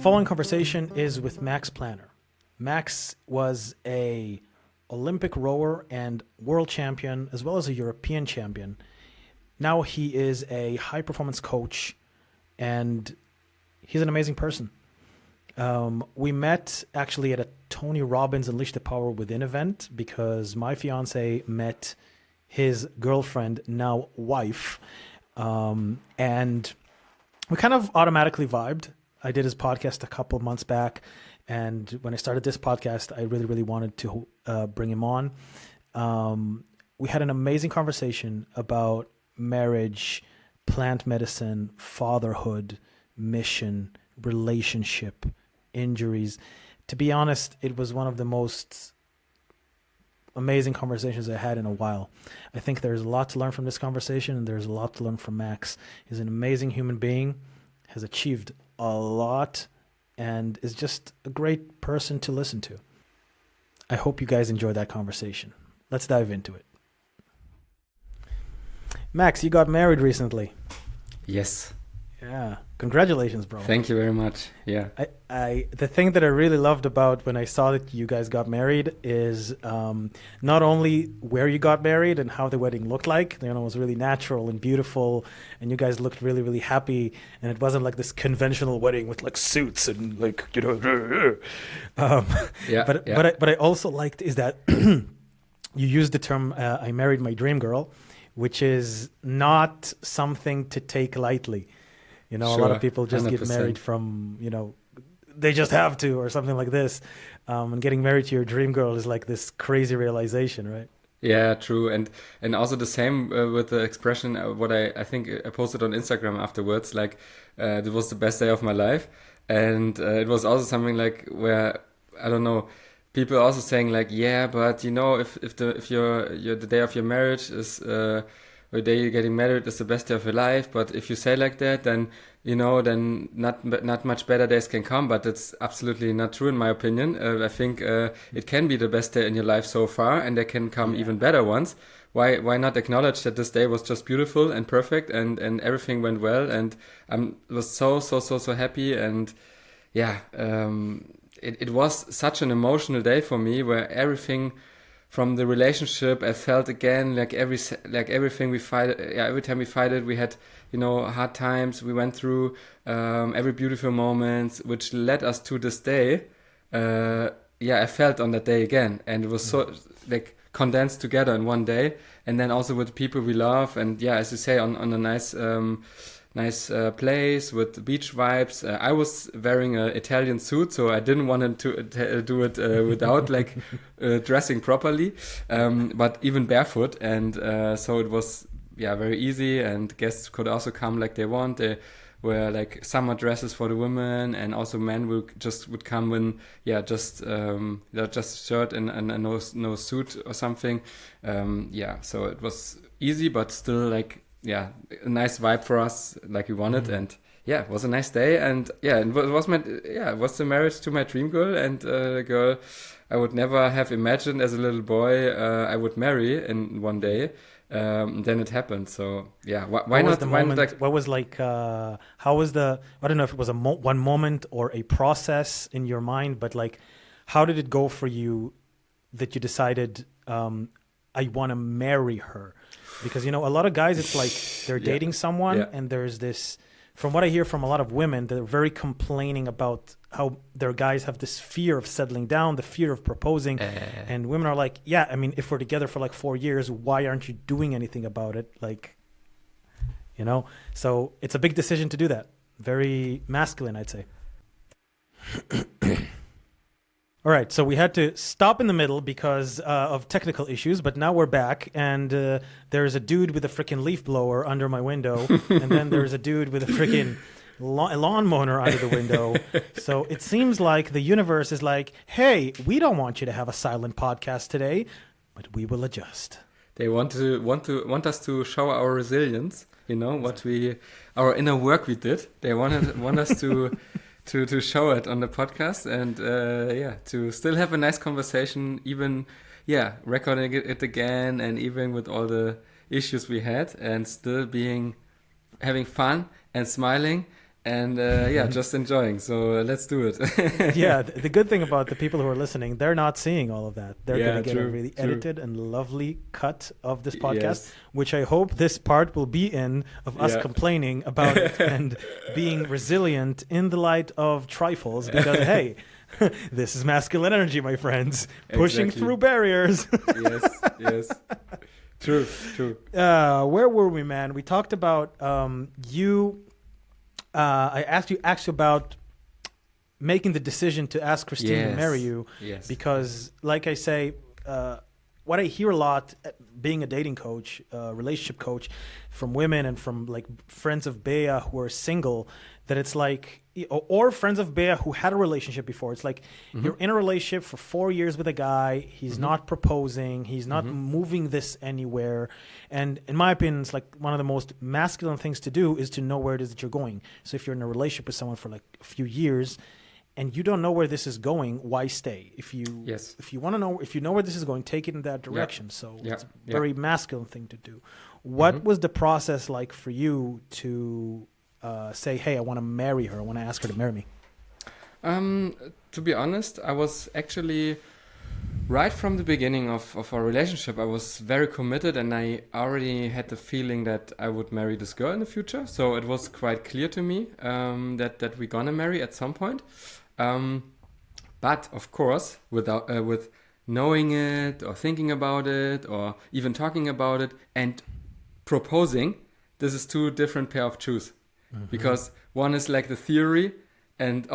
following conversation is with Max Planner. Max was a Olympic rower and world champion, as well as a European champion. Now he is a high-performance coach, and he's an amazing person. We met actually at a Tony Robbins Unleash the Power Within event because my fiance met his girlfriend, now wife, and we kind of automatically vibed. I did his podcast a couple of months back, and when I started this podcast, I really, really wanted to bring him on. We had an amazing conversation about marriage, plant medicine, fatherhood, mission, relationship, injuries. To be honest, it was one of the most amazing conversations I had in a while. I think there's a lot to learn from this conversation, and there's a lot to learn from Max. He's an amazing human being, has achieved a lot, and is just a great person to listen to. I hope you guys enjoy that conversation. Let's dive into it. Max, you got married recently. Yes. Yeah. Congratulations, bro. Thank you very much. Yeah. The thing that I really loved about when I saw that you guys got married is not only where you got married and how the wedding looked like. You know, it was really natural and beautiful, and you guys looked really, really happy. And it wasn't like this conventional wedding with like suits and like, you know. But I also liked is that you used the term "I married my dream girl," which is not something to take lightly. You know, Sure, a lot of people just 100%. get married from, you know, they just have to or something like this. And getting married to your dream girl is like this crazy realization, right? Yeah, true. And also the same with the expression, what I think I posted on Instagram afterwards, like it was the best day of my life. And it was also something like where, I don't know, people also saying like, yeah, but you know, if your the day of your marriage is the day you're getting married is the best day of your life, but if you say like that, then you know, then not much better days can come. But it's absolutely not true in my opinion. I think it can be the best day in your life so far, and there can come even better ones. Why not acknowledge that this day was just beautiful and perfect, and everything went well, and I was so happy, and yeah, it was such an emotional day for me where everything from the relationship, I felt again like everything we fight. Yeah, every time we fight it, we had, you know, hard times we went through, every beautiful moments which led us to this day. I felt on that day again, and it was so like condensed together in one day, and then also with people we love, and yeah, as you say, on a nice place with beach vibes. I was wearing an Italian suit, so I didn't want to do it without like dressing properly, but even barefoot. And so it was very easy, and guests could also come like they want. They were like summer dresses for the women, and also men would come in just shirt and no suit or something. So it was easy, but still like a nice vibe for us, like we wanted. And it was a nice day, and it was the marriage to my dream girl, and a girl I would never have imagined as a little boy I would marry in one day. Then it happened. So why not? What was like? How was the? I don't know if it was one moment or a process in your mind, but like, how did it go for you that you decided I want to marry her? Because, you know, a lot of guys, it's like they're dating someone and there's this, from what I hear from a lot of women, they're very complaining about how their guys have this fear of settling down, the fear of proposing. And women are like, yeah, I mean, if we're together for like 4 years, why aren't you doing anything about it? Like, you know, so it's a big decision to do that. Very masculine, I'd say. All right, so we had to stop in the middle because of technical issues, but now we're back, and there's a dude with a freaking leaf blower under my window, and then there's a dude with a freaking lawn mower under the window. So it seems like the universe is like, hey, we don't want you to have a silent podcast today, but we will adjust. They want us to show our resilience, you know, our inner work we did. They want us to to show it on the podcast, and to still have a nice conversation, even recording it again, and even with all the issues we had, and still having fun and smiling and just enjoying. So let's do it. Yeah, the good thing about the people who are listening, they're not seeing all of that. They're going to get a true, really true. edited and lovely cut of this podcast, Yes. which I hope this part will be in of us Yeah. complaining about it and being resilient in the light of trifles. Because hey, this is masculine energy, my friends, pushing Exactly. through barriers. Yes. True. Where were we, man? We talked about you. I asked you about making the decision to ask Christine to marry you, Yes. because, like I say, what I hear a lot, being a dating coach, relationship coach, from women and from like friends of Bea who are single, that it's like, or friends of Bea who had a relationship before. It's like you're in a relationship for 4 years with a guy. He's not proposing. He's not moving this anywhere. And in my opinion, it's like one of the most masculine things to do is to know where it is that you're going. So if you're in a relationship with someone for like a few years and you don't know where this is going, why stay? If you want to know, if you know where this is going, take it in that direction. So it's a very masculine thing to do. What was the process like for you to say, hey, I want to marry her. I want to ask her to marry me? To be honest, I was actually right from the beginning of our relationship. I was very committed, and I already had the feeling that I would marry this girl in the future. So it was quite clear to me that we're gonna marry at some point. But of course, with knowing it or thinking about it or even talking about it and proposing, this is two different pair of shoes. Because one is like the theory and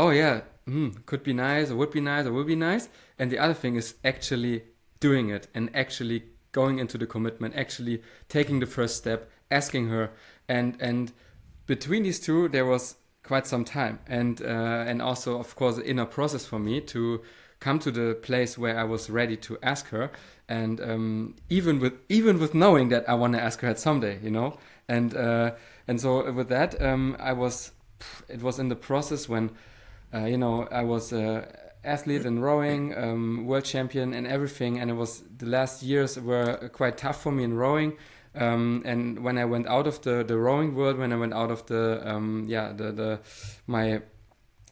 could be nice or would be nice or will be nice, and the other thing is actually doing it and actually going into the commitment, actually taking the first step, asking her, and between these two there was quite some time, and also of course the inner process for me to come to the place where I was ready to ask her, and even with knowing that I want to ask her at someday, and so with that, it was in the process when, I was an athlete in rowing, world champion and everything. And the last years were quite tough for me in rowing. And when I went out of the rowing world, when I went out of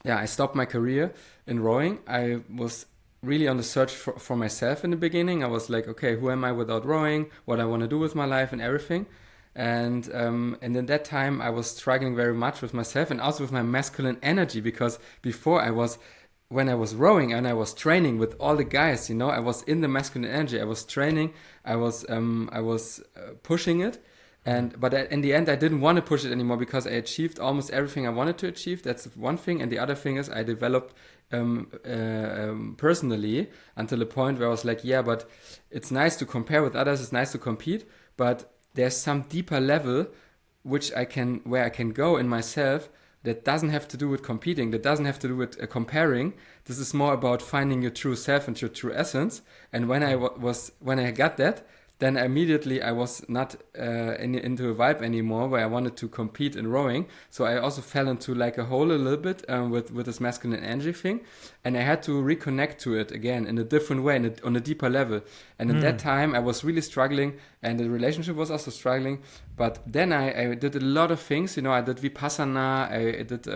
I stopped my career in rowing. I was really on the search for myself in the beginning. I was like, okay, who am I without rowing? What I want to do with my life and everything. And in that time I was struggling very much with myself and also with my masculine energy, because before when I was rowing and I was training with all the guys, I was in the masculine energy. I was training, I was pushing it, but in the end I didn't want to push it anymore because I achieved almost everything I wanted to achieve. That's one thing, and the other thing is I developed personally until the point where I was like, yeah, but it's nice to compare with others, it's nice to compete, but there's some deeper level where I can go in myself that doesn't have to do with competing, that doesn't have to do with comparing. This is more about finding your true self and your true essence. And when I got that, then immediately I was not into a vibe anymore where I wanted to compete in rowing. So I also fell into like a hole a little bit with this masculine energy thing. And I had to reconnect to it again in a different way, on a deeper level. And at that time I was really struggling, and the relationship was also struggling. But then I did a lot of things, I did Vipassana, I did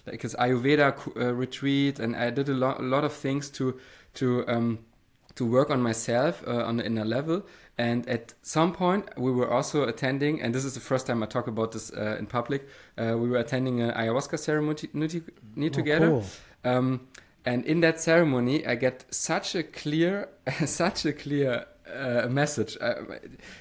like this Ayurveda retreat, and I did a lot of things to work on myself on the inner level. And at some point we were also attending, and this is the first time I talk about this in public, we were attending an ayahuasca ceremony together. Cool. And in that ceremony I get such a clear message.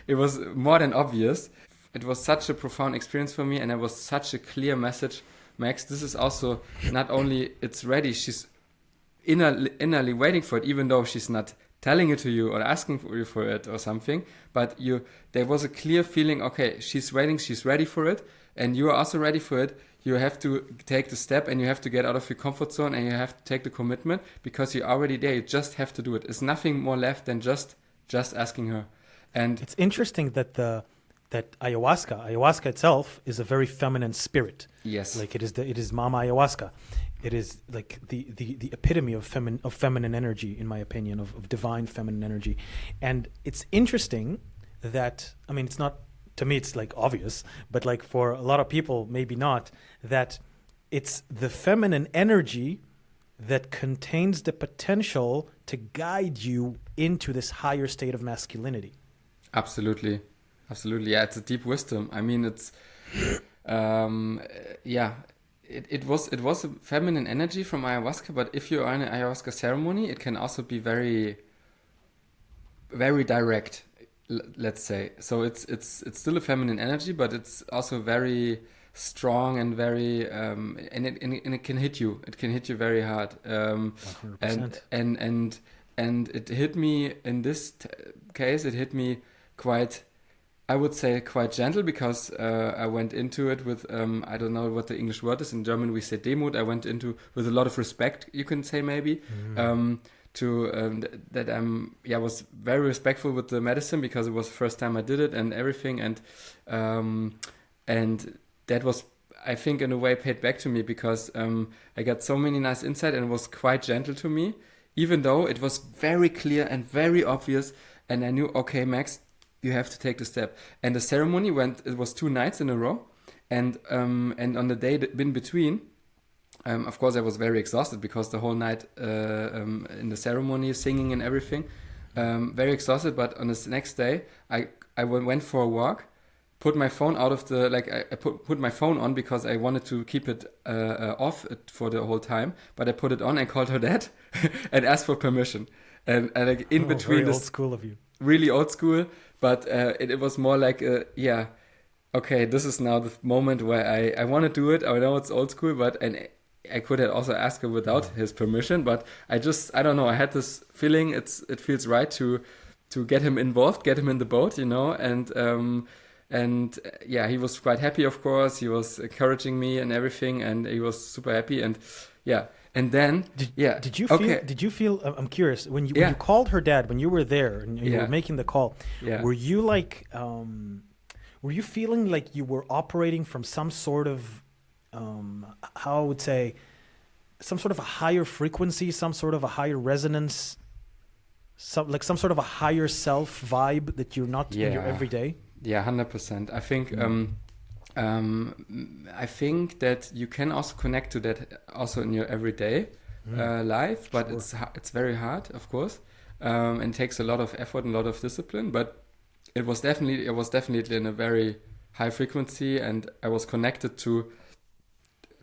It was more than obvious. It was such a profound experience for me, and it was such a clear message. Max, this is also not only it's ready, she's innerly waiting for it, even though she's not telling it to you or asking for it or something, but there was a clear feeling, okay, she's waiting, she's ready for it, and you are also ready for it. You have to take the step, and you have to get out of your comfort zone, and you have to take the commitment, because you're already there. You just have to do it. There's nothing more left than just asking her. And it's interesting that that ayahuasca itself is a very feminine spirit. Yes, like it is Mama Ayahuasca. It is like the epitome of feminine energy, in my opinion, of divine feminine energy. And it's interesting that, it's not to me it's like obvious, but like for a lot of people maybe not, that it's the feminine energy that contains the potential to guide you into this higher state of masculinity. Absolutely. Absolutely. Yeah, it's a deep wisdom. I mean, it's yeah, it was a feminine energy from ayahuasca, but if you are in an ayahuasca ceremony, it can also be very very direct, let's say. So it's still a feminine energy, but it's also very strong and very and it can hit you. It can hit you very hard. 100%. And it hit me in this case. It hit me quite, I would say, quite gentle, because I went into it with I don't know what the English word is. In German we say Demut. I went into with a lot of respect, you can say maybe. That was very respectful with the medicine, because it was the first time I did it and everything, and that was, I think, in a way paid back to me, because I got so many nice insight, and it was quite gentle to me, even though it was very clear and very obvious, and I knew, okay, Max, you have to take the step. And the ceremony it was 2 nights in a row, and on the day in between, of course, I was very exhausted, because the whole night in the ceremony, singing and everything, very exhausted. But on the next day, I went for a walk, put my phone out of the, like, I put my phone on, because I wanted to keep it off for the whole time. But I put it on and called her dad and asked for permission. And like in between, very this old school of you. really old school, but it was more like okay, this is now the moment where I want to do it. I know it's old school, but I could have also asked her without his permission, but I don't know, I had this feeling it feels right to get him involved, get him in the boat, and he was quite happy, of course. He was encouraging me and everything, and he was super happy, and and then did you feel I'm curious, when you called her dad, when you were there and you were making the call, were you like were you feeling like you were operating from some sort of how I would say, some sort of a higher frequency, some sort of a higher resonance, some sort of a higher self vibe that you're not in your everyday? 100%. I think I think that you can also connect to that also in your everyday life, but it's very hard, of course, and takes a lot of effort and a lot of discipline. But it was definitely in a very high frequency, and I was connected to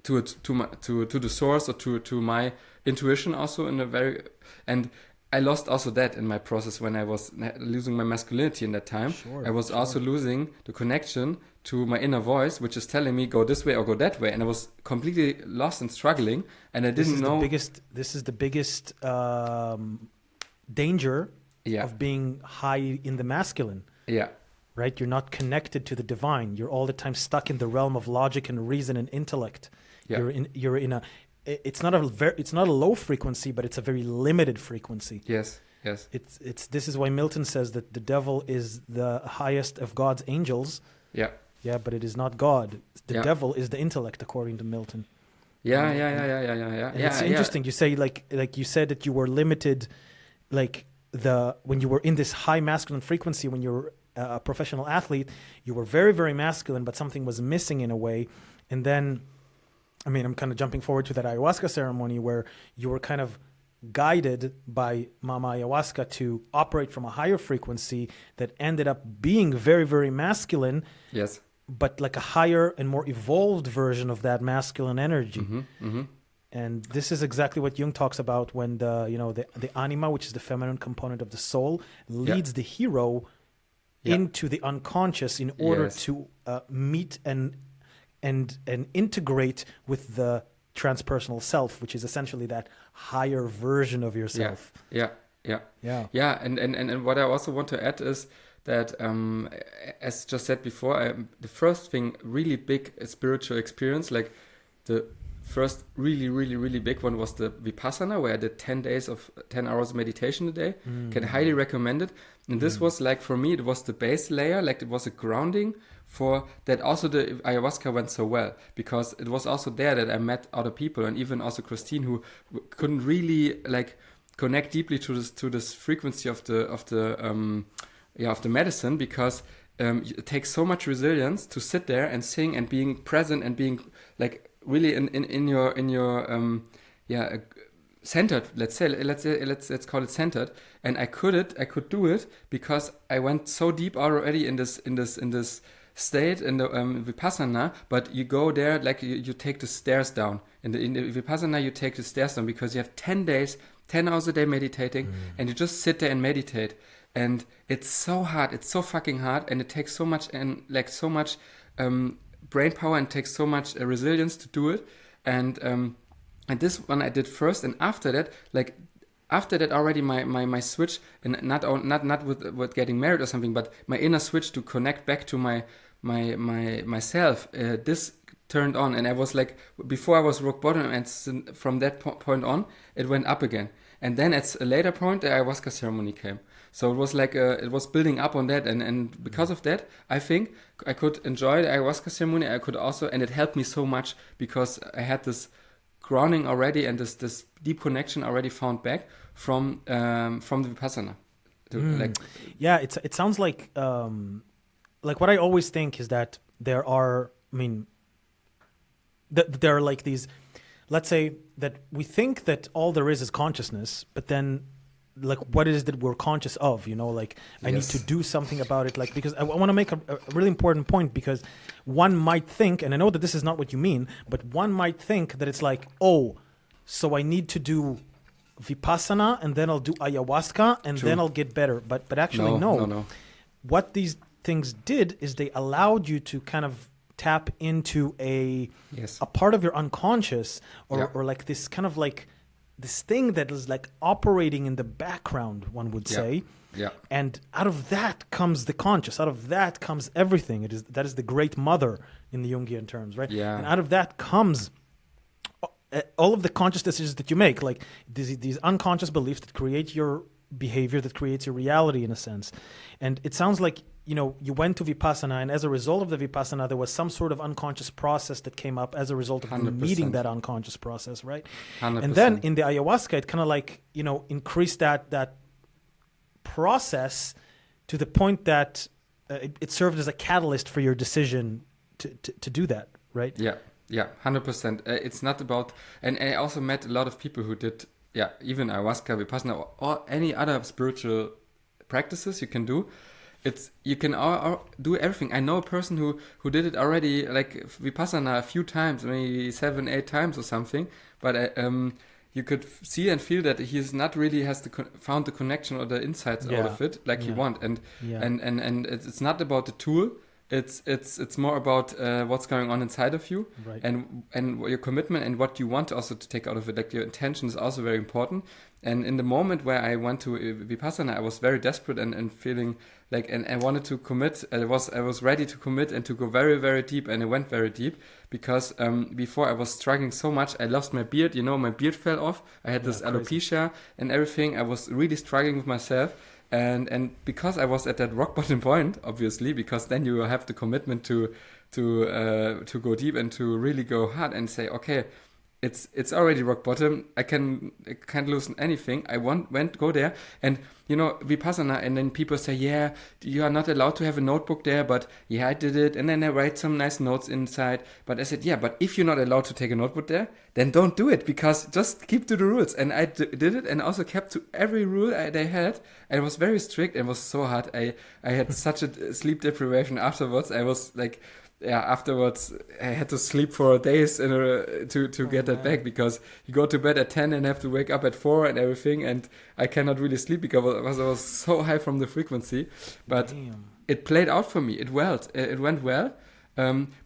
the source, or to my intuition also in a very, and I lost also that in my process when I was losing my masculinity in that time. I was also losing the connection to my inner voice, which is telling me go this way or go that way, and I was completely lost and struggling, and I didn't know. This is the biggest danger of being high in the masculine. Yeah. Right? You're not connected to the divine. You're all the time stuck in the realm of logic and reason and intellect. Yeah. You're in a it's not a low frequency, but it's a very limited frequency. Yes. This is why Milton says that the devil is the highest of God's angels. Yeah. Yeah, but it is not God. The devil is the intellect, according to Milton. Yeah. It's interesting. You say like you said that you were limited, when you were in this high masculine frequency, when you were a professional athlete, you were very, very masculine, but something was missing in a way. And then, I mean, I'm kind of jumping forward to that ayahuasca ceremony where you were kind of guided by Mama Ayahuasca to operate from a higher frequency that ended up being very, very masculine. Yes. But like a higher and more evolved version of that masculine energy. And this is exactly what Jung talks about when the anima, which is the feminine component of the soul, leads the hero into the unconscious in order to meet and integrate with the transpersonal self, which is essentially that higher version of yourself. Yeah. And what I also want to add is that, as just said before, the first thing, really big spiritual experience, like the first really, really, really big one was the Vipassana, where I did 10 days of 10 hours meditation a day. Can highly recommend it. And this was like, for me, it was the base layer, like it was a grounding for that. Also the ayahuasca went so well, because it was also there that I met other people, and even also Christine, who couldn't really like connect deeply to this frequency of the medicine, because it takes so much resilience to sit there and sing and being present and being like really in your centered. Let's call it centered. And I could do it because I went so deep already in this state in the vipassana. But you go there like you take the stairs down. In the vipassana you take the stairs down because you have 10 days, 10 hours a day meditating, and you just sit there and meditate. And it's so hard, it's so fucking hard, and it takes so much brain power and takes so much resilience to do it. And this one I did first, and after that already my switch, and not with getting married or something, but my inner switch to connect back to myself. This turned on, and I was like, before I was rock bottom, and from that point on, it went up again. And then at a later point, the ayahuasca ceremony came. So it was like it was building up on that, and because of that, I think I could enjoy the ayahuasca ceremony. I could also, and it helped me so much because I had this grounding already and this deep connection already found back from the vipassana. It sounds like what I always think is that there are, there are like these, let's say that we think that all there is consciousness, but then like what is that we're conscious of, like I need to do something about it, like, because I want to make a really important point, because one might think, and I know that this is not what you mean, but one might think that it's like, oh, so I need to do vipassana and then I'll do ayahuasca and then I'll get better, but actually no. What these things did is they allowed you to kind of tap into a part of your unconscious, or like this kind of like this thing that is like operating in the background, one would say. Yeah. And out of that comes the conscious. Out of that comes everything. That is the great mother in the Jungian terms, right? Yeah. And out of that comes all of the conscious decisions that you make, like these unconscious beliefs that create your behavior, that creates your reality in a sense. And it sounds like, you went to Vipassana, and as a result of the Vipassana, there was some sort of unconscious process that came up as a result of you meeting that unconscious process, right? 100%. And then in the ayahuasca, it kind of like, increased that process to the point that it served as a catalyst for your decision to do that, right? Yeah, 100%. It's not about, and I also met a lot of people who did, even ayahuasca, Vipassana, or any other spiritual practices you can do. You can all do everything. I know a person who did it already, like Vipassana, a few times, maybe 7-8 times or something. But you could see and feel that he's not really found the connection or the insights out of it like he want. And it's not about the tool. It's more about what's going on inside of you, right. and your commitment and what you want also to take out of it. Like your intention is also very important. And in the moment where I went to Vipassana, I was very desperate and feeling like, and I wanted to commit. I was ready to commit and to go very, very deep, and I went very deep because before I was struggling so much. I lost my beard. My beard fell off. I had this alopecia and everything. I was really struggling with myself. And because I was at that rock bottom point, obviously, because then you have the commitment to go deep and to really go hard and say, okay, it's already rock bottom. I can't lose anything. I go there, and Vipassana, and then people say, yeah, you are not allowed to have a notebook there, but I did it, and then I write some nice notes inside. But I said, yeah, but if you're not allowed to take a notebook there, then don't do it, because just keep to the rules. And I did it, and also kept to every rule they had. I was very strict. It was so hard. I had such a sleep deprivation afterwards. I was like, afterwards I had to sleep for days to get that back, because you go to bed at 10 and have to wake up at 4 and everything, and I cannot really sleep because I was so high from the frequency. But it played out for me. It went well.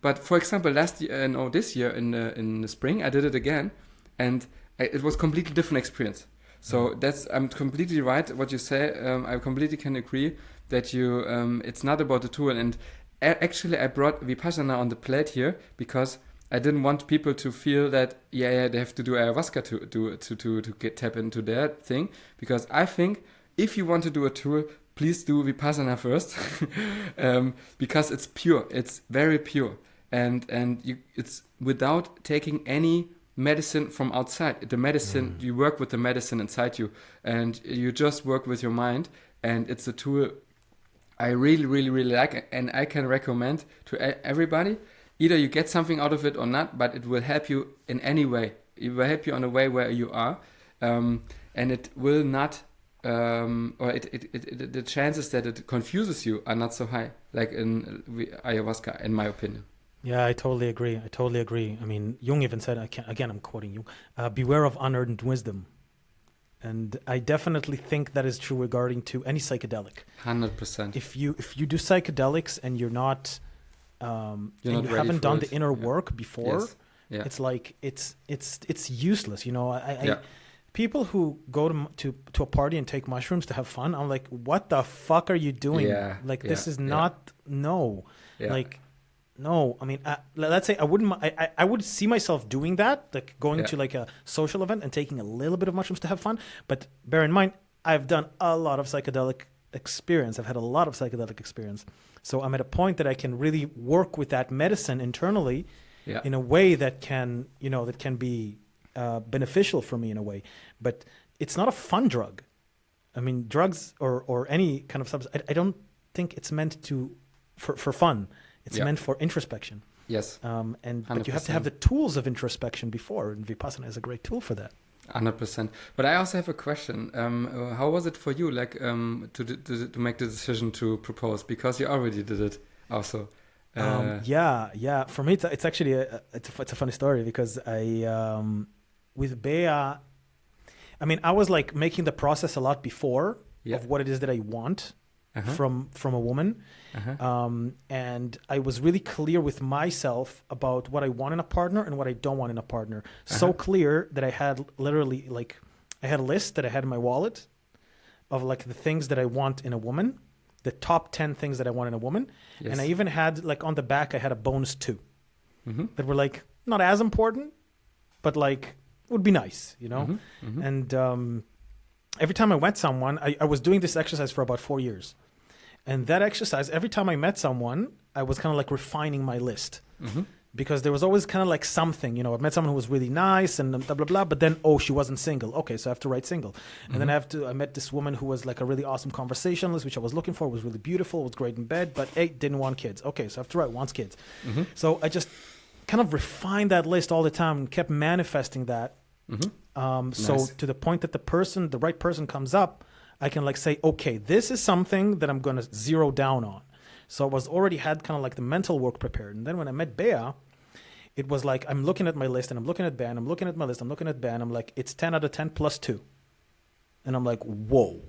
But for example, this year in the spring, I did it again, and it was completely different experience. So I'm completely right what you say. I completely can agree that it's not about the tool. And actually, I brought Vipassana on the plate here because I didn't want people to feel that they have to do ayahuasca to tap into their thing. Because I think if you want to do a tool, please do Vipassana first, because it's pure. It's very pure, and it's without taking any medicine from outside. The medicine, you work with the medicine inside you, and you just work with your mind, and it's a tool I really, really, really like, and I can recommend to everybody. Either you get something out of it or not, but it will help you in any way. It will help you on a way where you are, and it will not, or the chances that it confuses you are not so high, like in ayahuasca, in my opinion. Yeah, I totally agree. I totally agree. I mean, Jung even said, again, I'm quoting Jung, beware of unearned wisdom. And I definitely think that is true regarding to any psychedelic. 100%. If you do psychedelics and you're not, and you haven't done the inner work before, yes. it's like it's useless. You know, Yeah. People who go to a party and take mushrooms to have fun, I'm like, what the fuck are you doing? Yeah, Like, yeah, this is yeah. not, no. Yeah. Like, no. I mean, let's say I would see myself doing that, like going to like a social event and taking a little bit of mushrooms to have fun. But bear in mind, I've done a lot of psychedelic experience. I've had a lot of psychedelic experience. So I'm at a point that I can really work with that medicine internally in a way that can, that can be beneficial for me in a way. But it's not a fun drug. I mean, drugs or any kind of substance, I don't think it's meant for fun. It's meant for introspection. Yes. But you have to have the tools of introspection before, and Vipassana is a great tool for that. 100%. But I also have a question. How was it for you, like, to make the decision to propose? Because you already did it, also. Yeah. For me, it's actually it's a funny story because I with Bea, I mean, I was like making the process a lot before of what it is that I want. From a woman, and I was really clear with myself about what I want in a partner and what I don't want in a partner. So clear that I had literally I had a list that I had in my wallet of like the things that I want in a woman, the top 10 things that I want in a woman, and I even had like on the back I had a bonus 2 that were like not as important, but like would be nice, And every time I met someone, I was doing this exercise for about 4 years. And that exercise, every time I met someone, I was kind of like refining my list. Because there was always kind of like something, I met someone who was really nice and blah, blah, blah. But then, she wasn't single. Okay, so I have to write single. And then I met this woman who was like a really awesome conversationalist, which I was looking for, was really beautiful, was great in bed, but didn't want kids. Okay, so I have to write wants kids. So I just kind of refined that list all the time and kept manifesting that. So to the point that the right person comes up, I can like say, okay, this is something that I'm going to zero down on. So I was already had kind of like the mental work prepared. And then when I met Bea, it was like, I'm looking at my list and I'm looking at Bea and I'm looking at my list, I'm looking at Bea and I'm like, it's 10 out of 10 plus 2. And I'm like, whoa,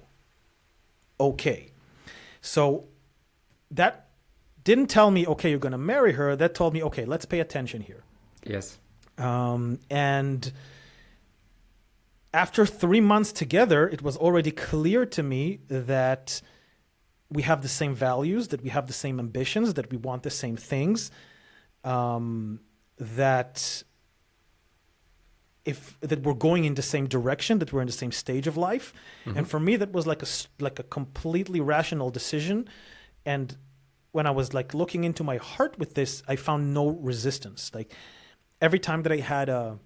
okay. So that didn't tell me, okay, you're going to marry her. That told me, okay, let's pay attention here. Yes. And after 3 months together, it was already clear to me that we have the same values, that we have the same ambitions, that we want the same things, that we're going in the same direction, that we're in the same stage of life. And for me, that was like a completely rational decision. And when I was like looking into my heart with this, I found no resistance. Like every time that I had a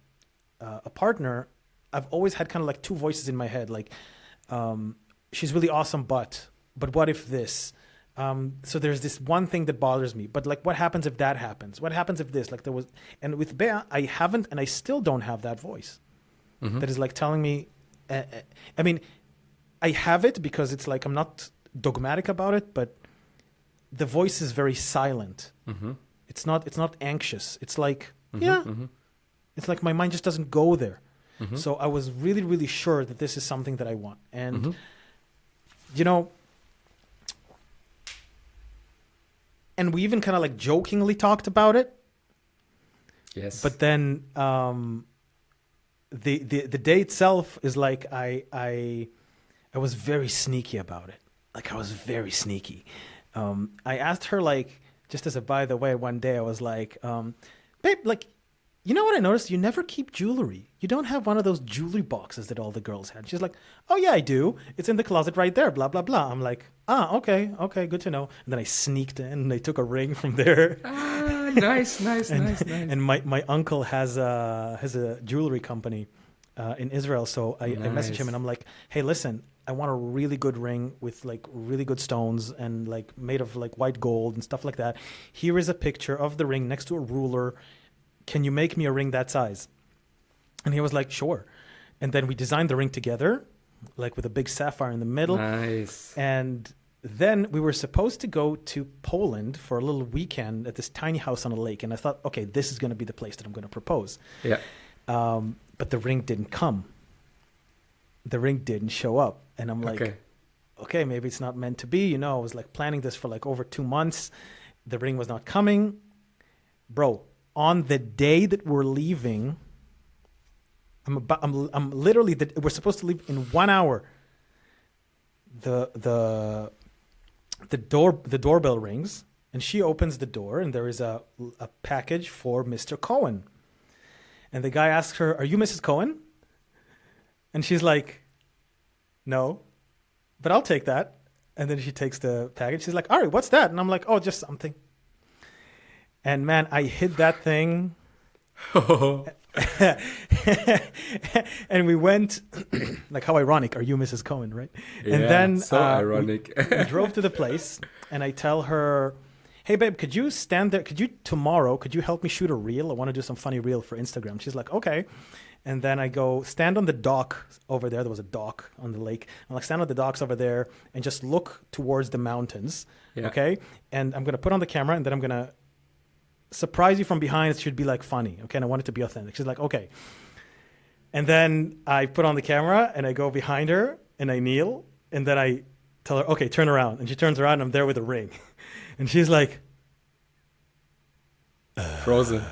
partner, I've always had kind of like 2 voices in my head. Like, she's really awesome, but what if this? So there's this one thing that bothers me, but like, what happens if that happens? What happens if this? Like there was, and with Bea, I haven't, and I still don't have that voice that is like telling me, I mean, I have it because it's like, I'm not dogmatic about it, but the voice is very silent. It's not anxious. It's like, it's like my mind just doesn't go there. So I was really, really sure that this is something that I want. And, and we even kind of like jokingly talked about it. Yes. But then the day itself is like I was very sneaky about it. Like I was very sneaky. I asked her, like, just as a by the way, one day I was like, babe, like, you know what I noticed? You never keep jewelry. You don't have one of those jewelry boxes that all the girls had. She's like, oh yeah, I do. It's in the closet right there, blah, blah, blah. I'm like, okay, good to know. And then I sneaked in and I took a ring from there. Nice. And my uncle has a jewelry company. in Israel. So I messaged him and I'm like, hey, listen, I want a really good ring with like really good stones and like made of like white gold and stuff like that. Here is a picture of the ring next to a ruler. Can you make me a ring that size? And he was like, sure. And then we designed the ring together, like with a big sapphire in the middle. Nice. And then we were supposed to go to Poland for a little weekend at this tiny house on a lake. And I thought, okay, this is going to be the place that I'm going to propose. Yeah. But the ring didn't come. The ring didn't show up. And I'm like, okay, maybe it's not meant to be. You know, I was like planning this for like over 2 months. The ring was not coming. Bro, on the day that we're we're supposed to leave in 1 hour. The doorbell rings and she opens the door and there is a package for Mr. Cohen. And the guy asks her, are you Mrs. Cohen? And she's like, no, but I'll take that. And then she takes the package. She's like, all right, what's that? And I'm like, oh, just something. And man, I hid that thing. And we went, like, how ironic, are you Mrs. Cohen, right? Yeah, and then so ironic. we drove to the place and I tell her, hey babe, could you stand there? Could you help me shoot a reel? I want to do some funny reel for Instagram. She's like, okay. And then I go, stand on the dock over there. There was a dock on the lake. I'm like, stand on the docks over there and just look towards the mountains. Yeah. Okay. And I'm going to put on the camera and then I'm going to surprise you from behind. It should be like funny. Okay. And I want it to be authentic. She's like, okay. And then I put on the camera and I go behind her and I kneel and then I tell her, okay, turn around. And she turns around and I'm there with a ring. And she's like, frozen.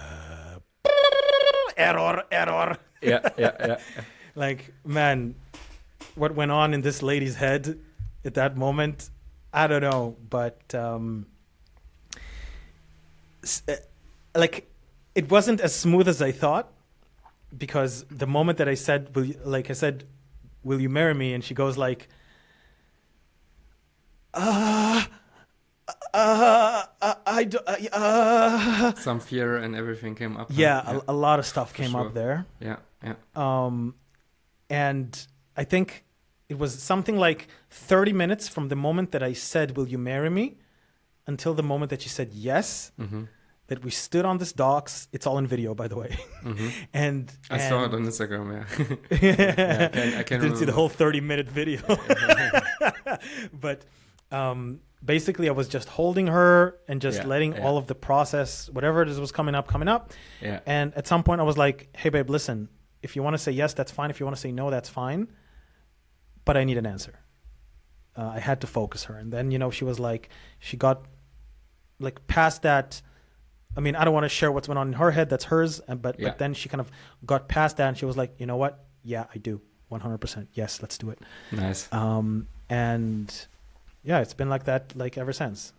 Error. Yeah. Like, man, what went on in this lady's head at that moment, I don't know. But like, it wasn't as smooth as I thought, because the moment that I said, will you marry me? And she goes like, Some fear and everything came up. Yeah, a lot of stuff came up there. Yeah. And I think it was something like 30 minutes from the moment that I said, will you marry me, until the moment that she said yes, that we stood on this docks. It's all in video, by the way. And I saw it on Instagram, yeah. I didn't see the whole 30-minute video. But basically, I was just holding her and just letting all of the process, whatever it is was coming up. Yeah. And at some point, I was like, hey, babe, listen, if you want to say yes, that's fine. If you want to say no, that's fine. But I need an answer. I had to focus her. And then, she was like, she got like past that. I mean, I don't want to share what's going on in her head. That's hers. But then she kind of got past that and she was like, you know what? Yeah, I do. 100%. Yes, let's do it. Nice. And yeah, it's been like that like ever since.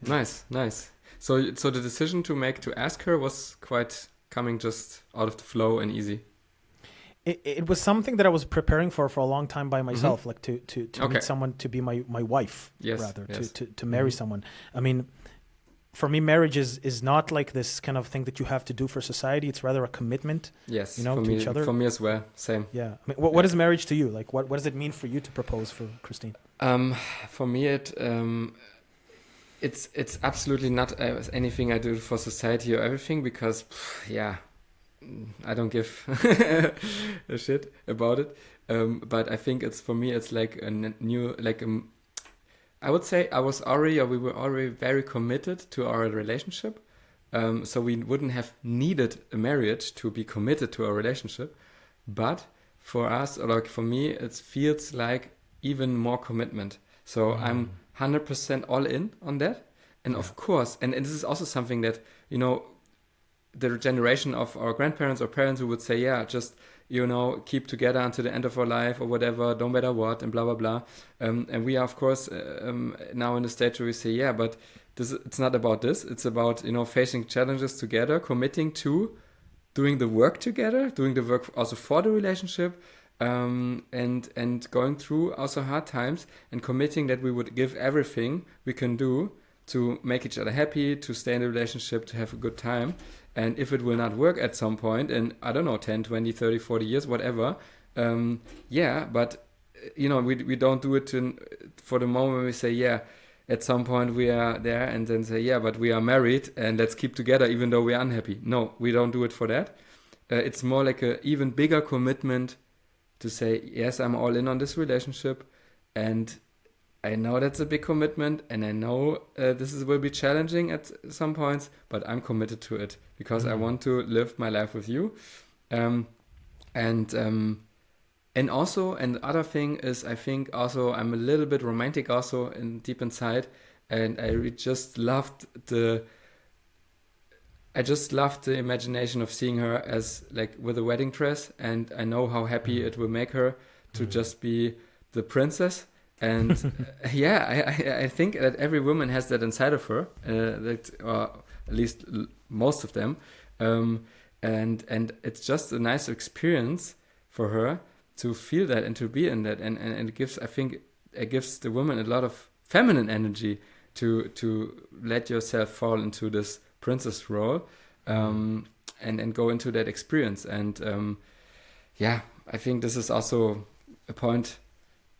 Nice. So the decision to ask her was quite coming just out of the flow and easy. It was something that I was preparing for a long time by myself, like to meet someone, to be my wife, to marry someone. I mean, for me, marriage is not like this kind of thing that you have to do for society. It's rather a commitment, to each other. For me as well, same. Yeah. I mean, what is marriage to you? Like, what does it mean for you to propose for Christine? For me, it's absolutely not anything I do for society or everything, because, I don't give a shit about it. But I think for me, it's like a new, I would say we were already very committed to our relationship. So we wouldn't have needed a marriage to be committed to our relationship. But for us, or like for me, it feels like even more commitment. So I'm 100% all in on that. And of course, and this is also something that, the generation of our grandparents or parents who would say, just, keep together until the end of our life or whatever, no matter what, and blah, blah, blah. And we are, of course, now in the stage where we say, but it's not about this. It's about, facing challenges together, committing to doing the work together, doing the work also for the relationship, and going through also hard times and committing that we would give everything we can do to make each other happy, to stay in the relationship, to have a good time. And if it will not work at some point in, I don't know, 10, 20, 30, 40 years, whatever, but we don't do it for the moment. We say, at some point we are there, and then say, but we are married and let's keep together even though we are unhappy. No, we don't do it for that. It's more like an even bigger commitment to say, yes, I'm all in on this relationship, and I know that's a big commitment, and I know will be challenging at some points, but I'm committed to it because I want to live my life with you. And also, and the other thing is, I think also I'm a little bit romantic also deep inside, and I just loved the imagination of seeing her as like with a wedding dress, and I know how happy it will make her to just be the princess. And I think that every woman has that inside of her, or at least most of them, and it's just a nice experience for her to feel that and to be in that, and it gives the woman a lot of feminine energy to let yourself fall into this princess role, and go into that experience. And I think this is also a point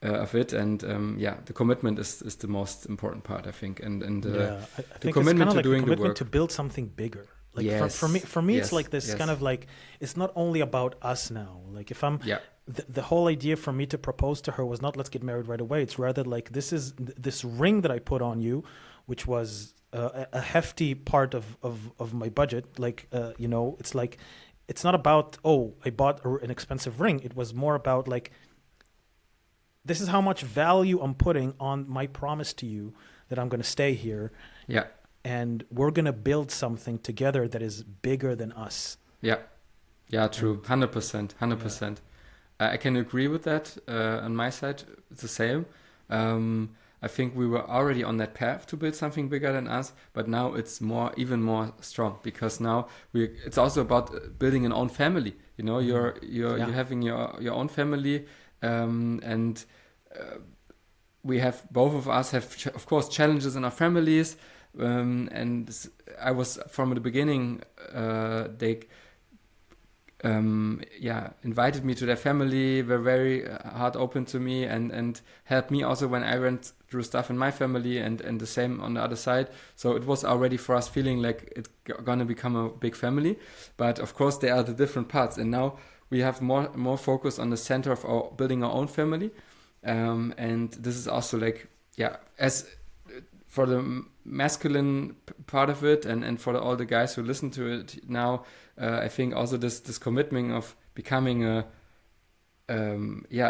of it, and the commitment is the most important part, I think, and I the think commitment it's to like doing the commitment work to build something bigger. Like yes. for me, yes. it's like this yes. kind of like, it's not only about us now. Like if I'm, Yeah. the whole idea for me to propose to her was not let's get married right away. It's rather like this ring that I put on you, which was a hefty part of my budget. Like it's like, it's not about, oh, I bought an expensive ring. It was more about like, this is how much value I'm putting on my promise to you that I'm going to stay here. Yeah. And we're going to build something together that is bigger than us. Yeah. Yeah, true. 100%. 100%. I can agree with that. On my side, it's the same. I think we were already on that path to build something bigger than us, but now it's even more strong, because now it's also about building an own family. You're having your own family, and we have, both of us have, of course, challenges in our families. And I was from the beginning, they invited me to their family, were very heart open to me, and helped me also when I went through stuff in my family, and the same on the other side. So it was already for us feeling like it's gonna become a big family. But of course there are the different parts, and now we have more focus on the center of building our own family. And this is also like, as for the masculine part of it, and for all the guys who listen to it now, I think also this commitment of becoming a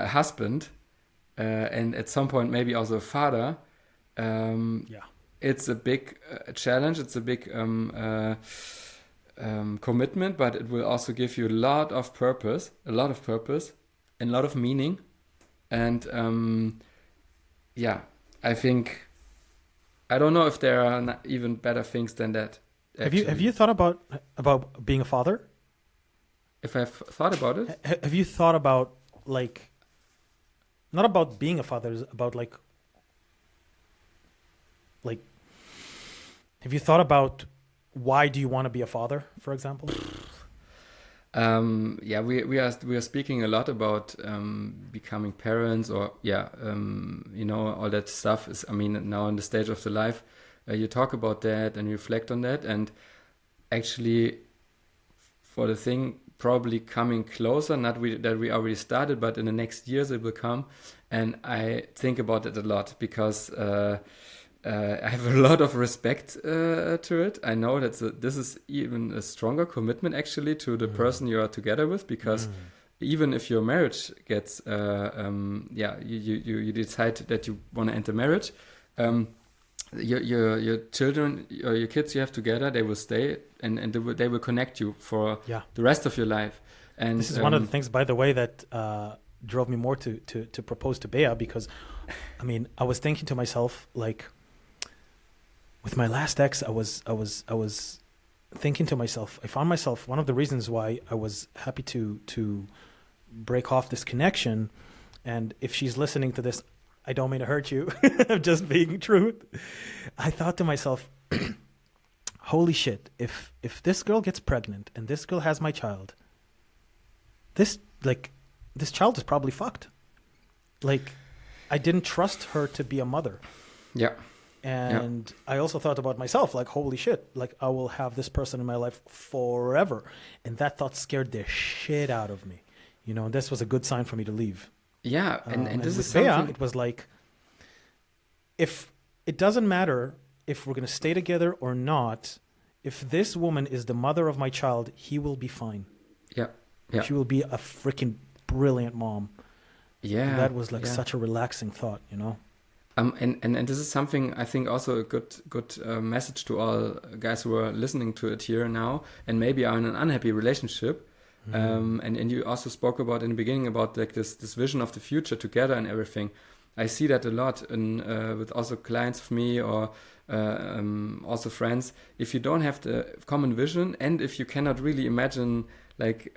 husband, and at some point maybe also a father. It's a big challenge. It's a big commitment, but it will also give you a lot of purpose, and a lot of meaning. And I think, I don't know if there are not even better things than that. Actually. Have you thought about being a father? If I've thought about it? Have you thought about, like, not about being a father, it's about like, have you thought about why do you want to be a father, for example? We are speaking a lot about becoming parents, or all that stuff is, now in the stage of the life, you talk about that and reflect on that, and actually for the thing probably coming closer, that we already started, but in the next years it will come, and I think about it a lot, because I have a lot of respect to it. I know that this is even a stronger commitment actually to the person you are together with, because even if your marriage gets, you decide that you want to enter marriage, your children or your kids you have together, they will stay, and they will connect you for the rest of your life. And this is one of the things, by the way, that drove me more to propose to Bea, because I was thinking to myself, like, with my last ex, I was thinking to myself, I found myself, one of the reasons why I was happy to break off this connection, and if she's listening to this, I don't mean to hurt you, I'm just being true. I thought to myself, holy shit, if this girl gets pregnant and this girl has my child, this child is probably fucked. Like, I didn't trust her to be a mother. Yeah. And I also thought about myself, like, holy shit, like, I will have this person in my life forever. And that thought scared the shit out of me. You know, and this was a good sign for me to leave. Yeah. And this with is Bea, something... it was like, if it doesn't matter if we're going to stay together or not, if this woman is the mother of my child, he will be fine. Yeah. Yeah. She will be a freaking brilliant mom. Yeah. And that was like such a relaxing thought, you know? And this is something I think also a good message to all guys who are listening to it here now and maybe are in an unhappy relationship. And you also spoke about in the beginning about like this vision of the future together and everything. I see that a lot with also clients of me or also friends. If you don't have the common vision and if you cannot really imagine like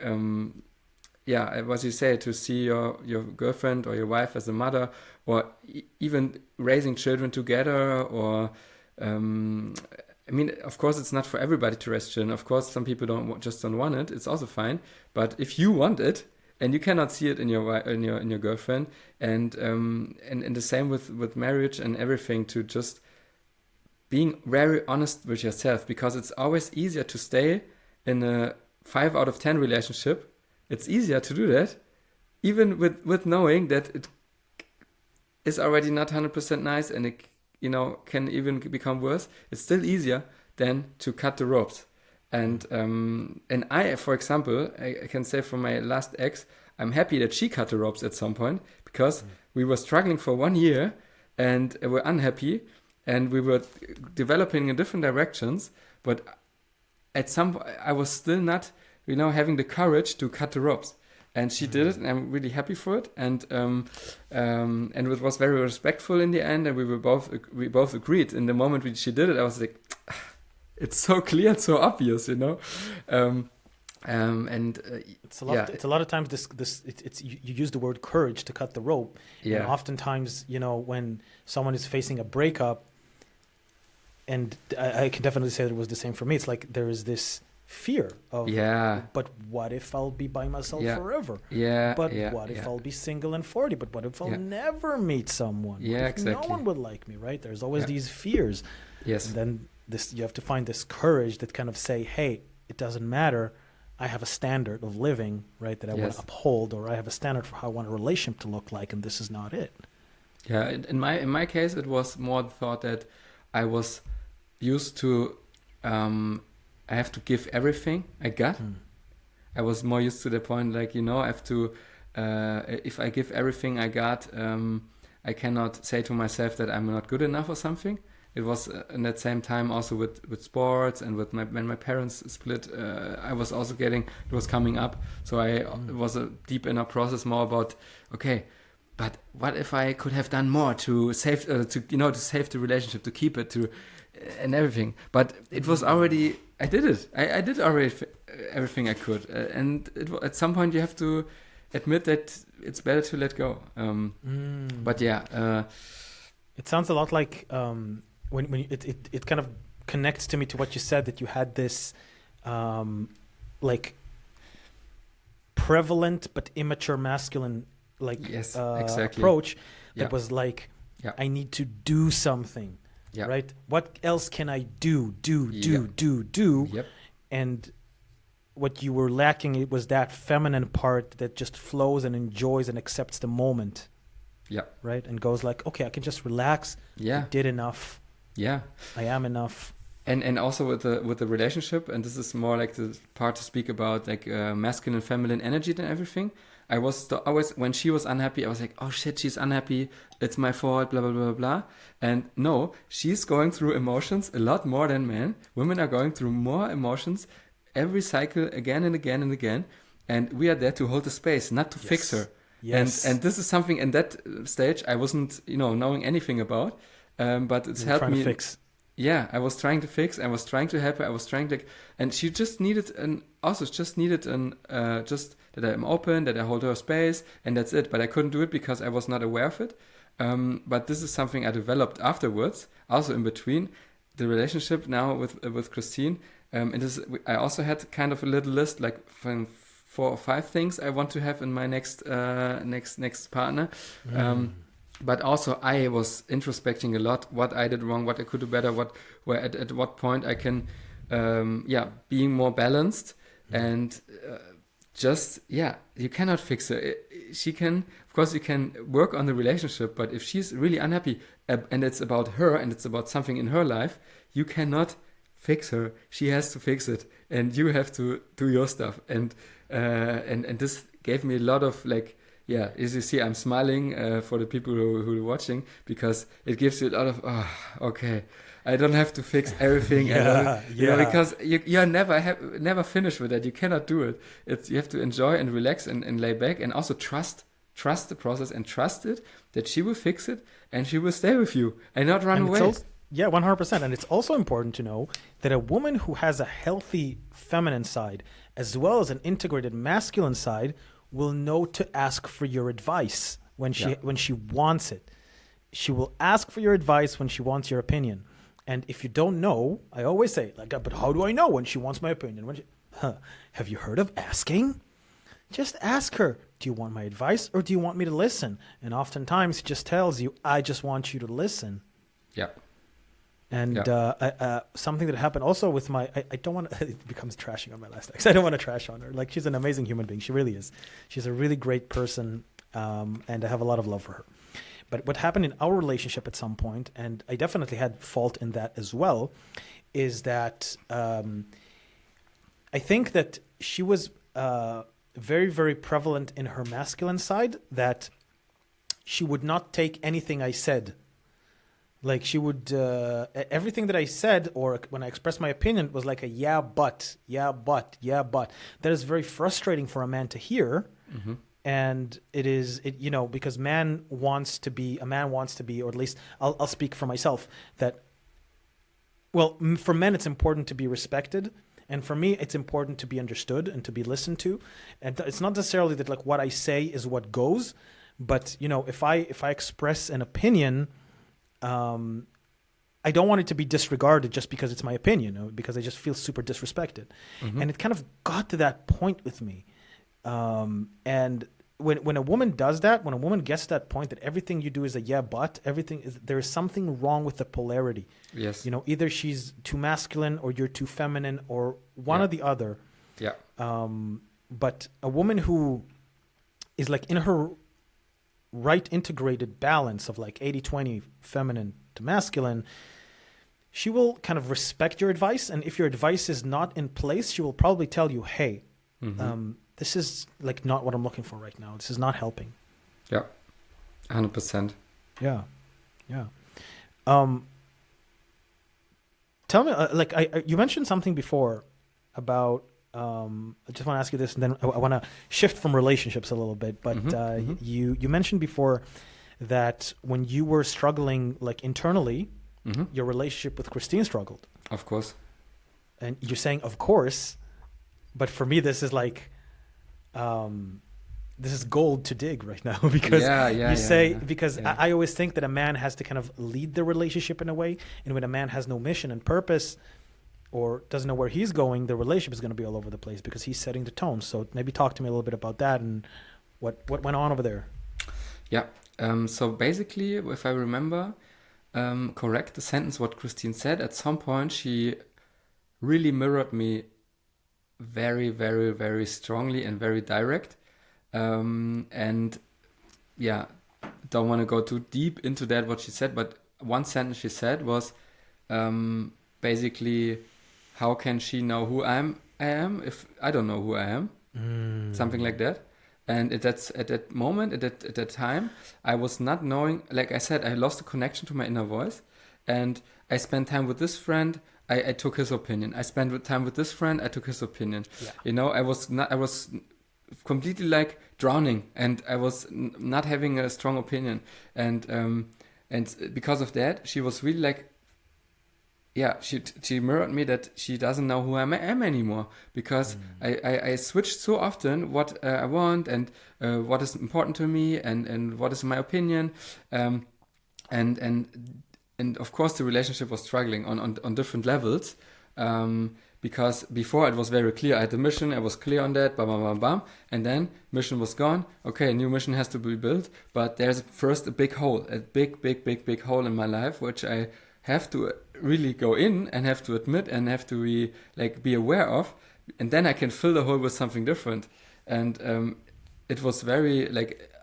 what you say, to see your girlfriend or your wife as a mother, or even raising children together, or I mean, of course, it's not for everybody to raise children. Of course, some people don't want it. It's also fine. But if you want it and you cannot see it in your girlfriend, and the same with marriage and everything, to just being very honest with yourself, because it's always easier to stay in a 5 out of 10 relationship. It's easier to do that, even with knowing that it is already not 100% nice and it, you know, can even become worse. It's still easier than to cut the ropes. And I, for example, I can say for my last ex, I'm happy that she cut the ropes at some point, because we were struggling for 1 year and were unhappy and we were developing in different directions. But at some point, I was still not, you know, having the courage to cut the ropes. And she did it, and I'm really happy for it. And it was very respectful in the end, and we both agreed. In the moment she did it, I was like, it's so clear, it's so obvious, you know. It's a lot. It's a lot of times you use the word courage to cut the rope. Yeah. And oftentimes, you know, when someone is facing a breakup, and I can definitely say that it was the same for me. It's like there is this fear of, but what if I'll be by myself forever? But what if I'll be single and 40? But what if I'll never meet someone? What if exactly. no one would like me, right? There's always these fears. Yes. And then you have to find this courage that kind of say, hey, it doesn't matter. I have a standard of living, right, that I want to uphold, or I have a standard for how I want a relationship to look like, and this is not it. Yeah, in my case, it was more the thought that I was used to, I have to give everything I got. I was more used to the point, like, you know, I have to, if I give everything I got, I cannot say to myself that I'm not good enough or something. It was in that same time also with sports and with when my parents split, I was also it was coming up. So it was a deep inner process more about, okay, but what if I could have done more to save, to save the relationship, to keep it, and everything. But it was already, I did it. I did already everything I could. And at some point you have to admit that it's better to let go. But it sounds a lot like when it kind of connects to me to what you said, that you had this like prevalent but immature masculine approach that was like, I need to do something. Yeah. Right? What else can I do? Yep. And what you were lacking, it was that feminine part that just flows and enjoys and accepts the moment. Yeah. Right? And goes like, okay, I can just relax. Yeah. I did enough. Yeah. I am enough. And also with the relationship, and this is more like the part to speak about, like masculine and feminine energy and everything. I was always, when she was unhappy, I was like, oh shit, she's unhappy. It's my fault, blah, blah, blah, blah. And no, she's going through emotions a lot more than men. Women are going through more emotions every cycle again and again and again. And we are there to hold the space, not to fix her. Yes. And this is something in that stage I wasn't, knowing anything about. But it's helped me. To fix. Yeah, I was trying to fix. I was trying to help her. I was trying to, and she just needed just that I'm open, that I hold her space, and that's it. But I couldn't do it because I was not aware of it. But this is something I developed afterwards, also in between. the relationship now with Christine, I also had kind of a little list, like from 4 or 5 things I want to have in my next partner. But also I was introspecting a lot, what I did wrong, what I could do better, where at what point I can, being more balanced and you cannot fix her. She can, of course, you can work on the relationship, but if she's really unhappy and it's about her and it's about something in her life, you cannot fix her. She has to fix it, and you have to do your stuff. And this gave me a lot of like. Yeah, as you see, I'm smiling for the people who are watching, because it gives you a lot of, okay, I don't have to fix everything. Because you're never finished with that. You cannot do it. You have to enjoy and relax and lay back, and also trust the process and trust it that she will fix it and she will stay with you and not run away. 100%. And it's also important to know that a woman who has a healthy feminine side as well as an integrated masculine side will know to ask for your advice when she wants it. She will ask for your advice when she wants your opinion. And if you don't know, I always say, like, but how do I know when she wants my opinion? Have you heard of asking? Just ask her, do you want my advice or do you want me to listen? And oftentimes she just tells you, I just want you to listen. Yeah. And something that happened also with I don't want to, it becomes trashing on my last ex. I don't want to trash on her. Like, she's an amazing human being. She really is. She's a really great person. And I have a lot of love for her. But what happened in our relationship at some point, and I definitely had fault in that as well, is that I think that she was very, very prevalent in her masculine side, that she would not take anything I said. Like, she would, everything that I said, or when I expressed my opinion, was like a yeah, but. That is very frustrating for a man to hear. Mm-hmm. And because a man wants to be, or at least I'll speak for myself, that, well, for men, it's important to be respected. And for me, it's important to be understood and to be listened to. And it's not necessarily that, like, what I say is what goes, but, if I express an opinion, I don't want it to be disregarded just because it's my opinion, because I just feel super disrespected. Mm-hmm. And it kind of got to that point with me. And when a woman does that, when a woman gets to that point that everything you do is a yeah, but there is something wrong with the polarity. Yes. Either she's too masculine or you're too feminine, or one or the other. Yeah. But a woman who is like in her right integrated balance of like 80-20 feminine to masculine, she will kind of respect your advice. And if your advice is not in place, she will probably tell you, hey, this is like not what I'm looking for right now. This is not helping. Yeah, 100%. Yeah. Tell me, you mentioned something before about, I just want to ask you this, and then I want to shift from relationships a little bit. But you mentioned before that when you were struggling, like, internally, your relationship with Christine struggled. Of course. And you're saying, of course, but for me, this is like, this is gold to dig right now, because I always think that a man has to kind of lead the relationship in a way, and when a man has no mission and purpose, or doesn't know where he's going, the relationship is going to be all over the place because he's setting the tone. So maybe talk to me a little bit about that and what went on over there. Yeah. So basically, if I remember correct, the sentence what Christine said, at some point she really mirrored me very, very, very strongly and very direct. And yeah, don't want to go too deep into that, what she said, but one sentence she said was basically, how can she know who I am if I don't know who I am? Something like that. And at that moment, at that time, I was not knowing, like I said, I lost the connection to my inner voice. And I spent time with this friend, I took his opinion. I spent time with this friend, I took his opinion. Yeah. I was completely like drowning, and I was not having a strong opinion. And because of that, she was really like, yeah, she mirrored me that she doesn't know who I am anymore, because I switched so often what I want and what is important to me and what is my opinion, and and of course the relationship was struggling on different levels, because before it was very clear. I had the mission, I was clear on that, bam, bam, bam, bam, and then mission was gone. Okay, a new mission has to be built, but there's first a big hole, a big hole in my life, which I have to really go in and have to admit and have to be aware of, and then I can fill the hole with something different. And it was very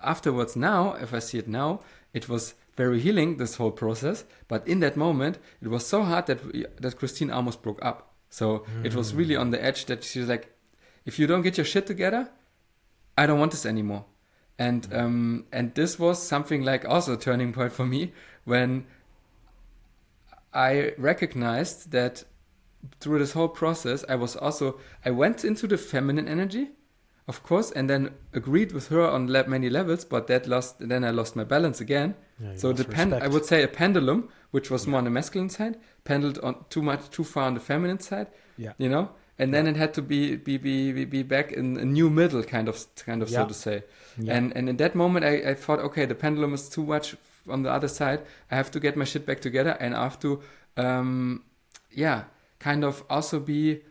afterwards. Now, if I see it now, it was very healing, this whole process. But in that moment, it was so hard that Christine almost broke up. So it was really on the edge that she was like, if you don't get your shit together, I don't want this anymore. And this was something like also a turning point for me when I recognized that through this whole process, I went into the feminine energy, of course, and then agreed with her on many levels, but then I lost my balance again. Yeah, So I would say a pendulum, which was more on the masculine side, penduled on too far on the feminine side. Yeah. You know, and then it had to be back in a new middle, kind of Yeah. so to say. Yeah. And in that moment, I thought, okay, the pendulum is too much on the other side. I have to get my shit back together, and I have to, kind of also be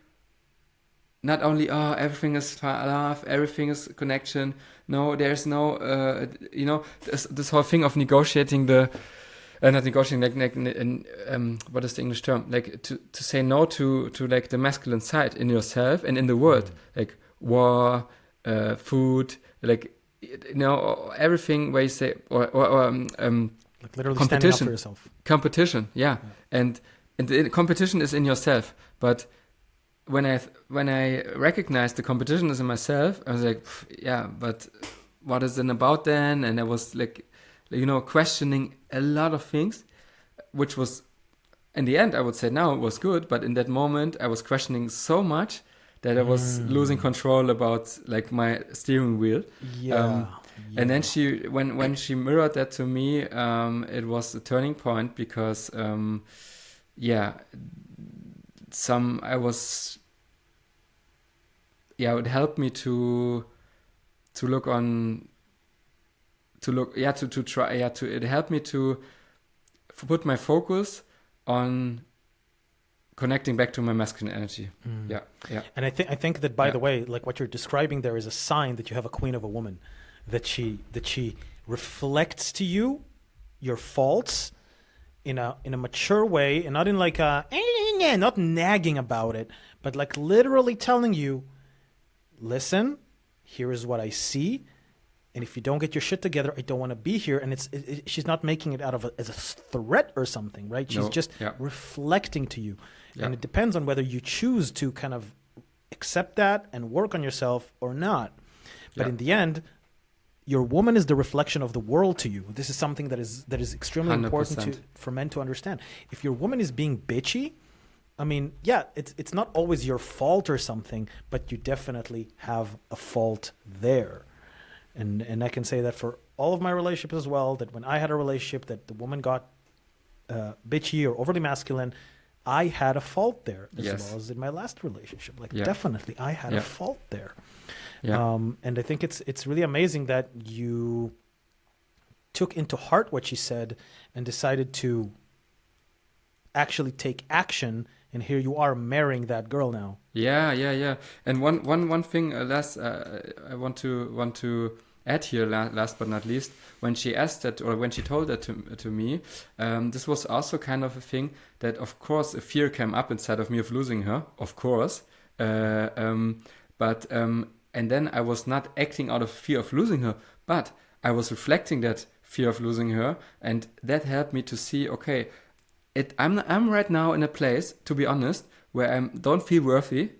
not only everything is love, everything is connection. No, there's no this whole thing of negotiating not negotiating what is the English term, to say no to the masculine side in yourself and in the world, like war, food, everything where you say or literally competition. standing up for yourself. Competition, yeah. And the competition is in yourself, but when I recognized the competition is in myself, I was like, yeah, but what is it about then? And I was questioning a lot of things, which was, in the end, I would say now it was good, but in that moment I was questioning so much that I was losing control about my steering wheel. Yeah. And then when she mirrored that to me, it was a turning point because, it helped me it helped me to put my focus on connecting back to my masculine energy. Yeah. And I think that, by the way, like what you're describing there is a sign that you have a queen of a woman, that she reflects to you your faults in a mature way, and not in not nagging about it, but literally telling you, listen, here is what I see, and if you don't get your shit together, I don't want to be here. And she's not making it out of as a threat or something, right? She's just reflecting to you. Yeah. And it depends on whether you choose to kind of accept that and work on yourself or not. But in the end, your woman is the reflection of the world to you. This is something that is extremely 100%. important for men to understand. If your woman is being bitchy, I mean, it's not always your fault or something, but you definitely have a fault there. And I can say that for all of my relationships as well, that when I had a relationship that the woman got bitchy or overly masculine, I had a fault there, as well as in my last relationship. Definitely, I had a fault there. Yeah. And I think it's really amazing that you took into heart what she said and decided to actually take action. And here you are marrying that girl now. Yeah. And one thing, last, I want to add here, last but not least, when she asked that, or when she told that to me, this was also kind of a thing that, of course, a fear came up inside of me of losing her, of course. And then I was not acting out of fear of losing her, but I was reflecting that fear of losing her, and that helped me to see, okay, I'm right now in a place, to be honest, where I don't feel worthy,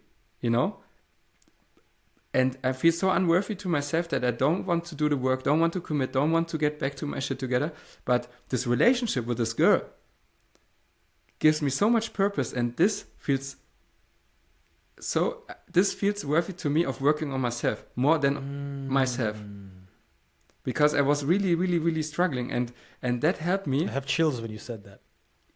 and I feel so unworthy to myself that I don't want to do the work, don't want to commit, don't want to get back to my shit together. But this relationship with this girl gives me so much purpose, and this feels worthy to me of working on myself more than myself. Because I was really, really, really struggling, and that helped me. I have chills when you said that.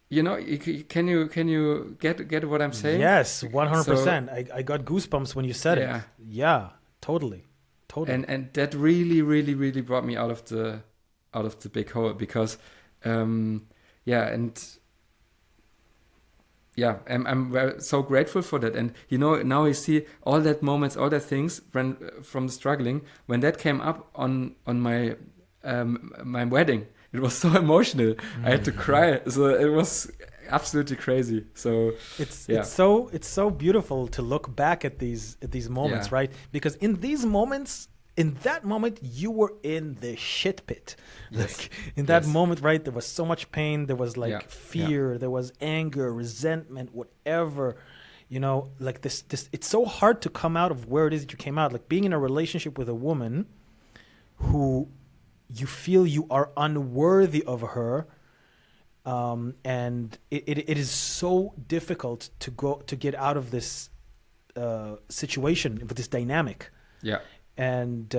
Can you get what I'm saying? Yes, 100%. I got goosebumps when you said it. Yeah, totally. And that really, really, really brought me out of the big hole, because yeah, and yeah, I'm so grateful for that. And you know, now I see all that moments, all that things when from the struggling, when that came up on my wedding, it was so emotional. I had to cry. So it was absolutely crazy. So yeah, It's so beautiful to look back at these moments, Yeah. right? Because in these moments, in that moment, you were in the shit pit. Yes. Like in that Yes. moment, right? There was so much pain. There was like Yeah. fear. There was anger, resentment, whatever. You know, like this. It's so hard to come out of where it is that you came out. Like being in a relationship with a woman who you feel you are unworthy of her, and it is so difficult to get out of this situation with this dynamic. Yeah. And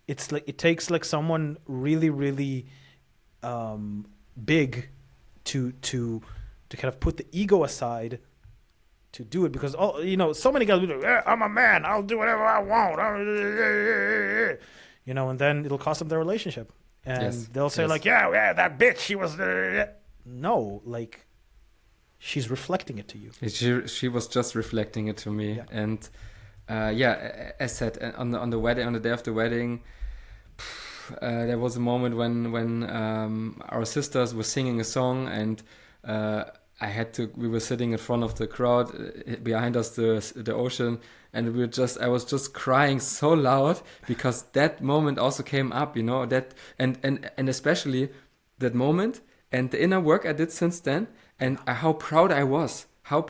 it's like it takes like someone really really big to kind of put the ego aside to do it, because all you know, so many guys will be like, I'm a man, I'll do whatever I want, you know, and then it'll cost them their relationship, and Yes. they'll say Yes. like, yeah, that bitch, she was no, like she's reflecting it to you. She was just reflecting it to me. Yeah. And yeah, as said, on the wedding, on the day of the wedding, there was a moment when our sisters were singing a song, and we were sitting in front of the crowd, behind us the ocean, and I was just crying so loud because that moment also came up, you know, that and especially that moment and the inner work I did since then, and how proud I was. I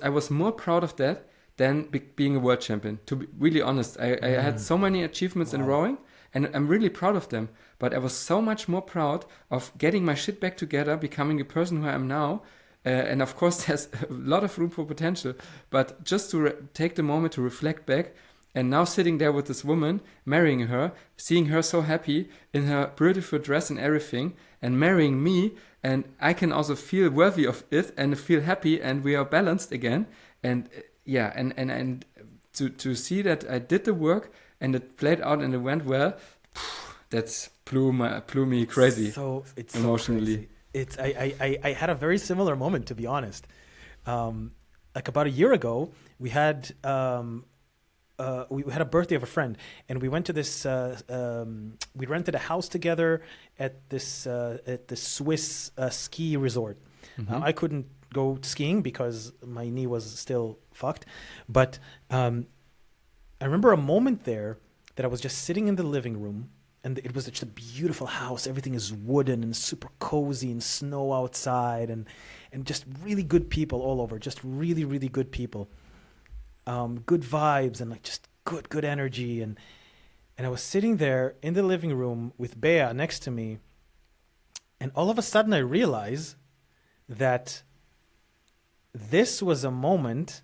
was more proud of that than being a world champion. To be really honest, I had so many achievements in rowing, and I'm really proud of them. But I was so much more proud of getting my shit back together, becoming the person who I am now. And of course, there's a lot of room for potential. But just to take the moment to reflect back, and now sitting there with this woman, marrying her, seeing her so happy in her beautiful dress and everything, and marrying me, and I can also feel worthy of it and feel happy, and we are balanced again. And yeah, and to see that I did the work and it played out and it went well, that's blew me crazy. So it's emotionally. So crazy. It's I had a very similar moment, to be honest. Like about a year ago, we had a birthday of a friend, and we went to this. We rented a house together at this Swiss ski resort. I couldn't go skiing because my knee was still fucked, but I remember a moment there that I was just sitting in the living room, and it was just a beautiful house. Everything is wooden and super cozy, and snow outside, and just really good people all over. Just really, really good people. Good vibes and like just good energy. And I was sitting there in the living room with Bea next to me. And all of a sudden I realized that this was a moment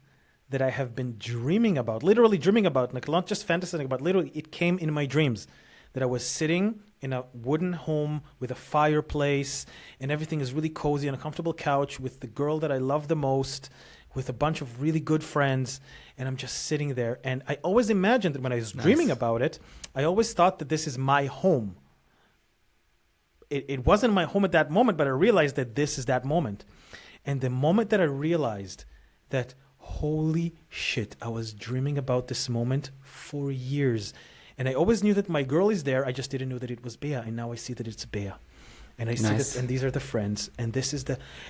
that I have been dreaming about, literally dreaming about, like not just fantasizing about, literally it came in my dreams. That I was sitting in a wooden home with a fireplace, and everything is really cozy on a comfortable couch with the girl that I love the most, with a bunch of really good friends, and I'm just sitting there. And I always imagined that when I was dreaming about it, I always thought that this is my home. It wasn't my home at that moment, but I realized that this is that moment. And the moment that I realized that, holy shit, I was dreaming about this moment for years. And I always knew that my girl is there. I just didn't know that it was Bea. And now I see that it's Bea. And I see that, and these are the friends. And this is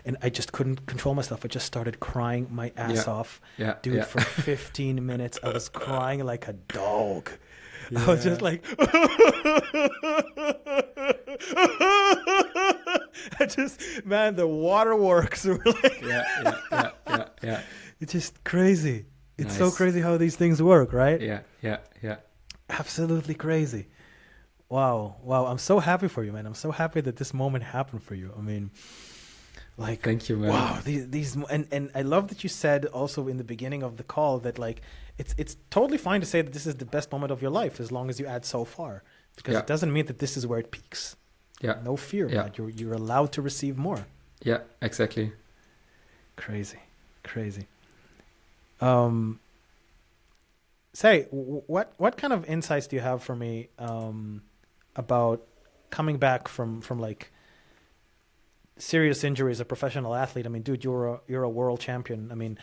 and I just couldn't control myself. I just started crying my ass off. Yeah. Dude, for 15 minutes, I was crying like a dog. Yeah. I was just like, man, the waterworks were like, yeah. It's just crazy. It's so crazy how these things work, right? Yeah. Absolutely crazy. Wow. I'm so happy for you, man. I'm so happy that this moment happened for you. I mean, like, thank you, man. Wow. These and I love that you said also in the beginning of the call that like it's totally fine to say that this is the best moment of your life as long as you add so far, because it doesn't mean that this is where it peaks. Yeah. No fear, man. You're allowed to receive more. Yeah, exactly. Crazy. Say, what kind of insights do you have for me about coming back from like serious injury as a professional athlete. I mean, dude, you're a world champion. I mean,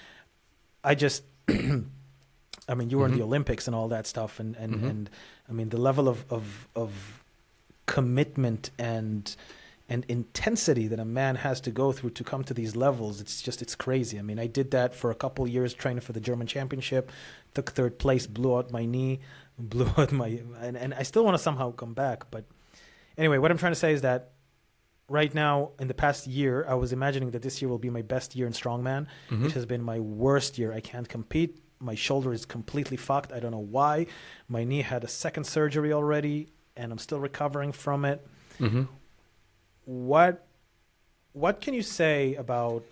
I just, I mean, you were in the Olympics and all that stuff, and I mean, the level of commitment and intensity that a man has to go through to come to these levels, it's crazy. I mean, I did that for a couple years training for the German championship, took third place, blew out my knee, and I still want to somehow come back. But anyway, what I'm trying to say is that right now, in the past year, I was imagining that this year will be my best year in strongman. It has been my worst year. I can't compete. My shoulder is completely fucked. I don't know why. My knee had a second surgery already, and I'm still recovering from it. What can you say about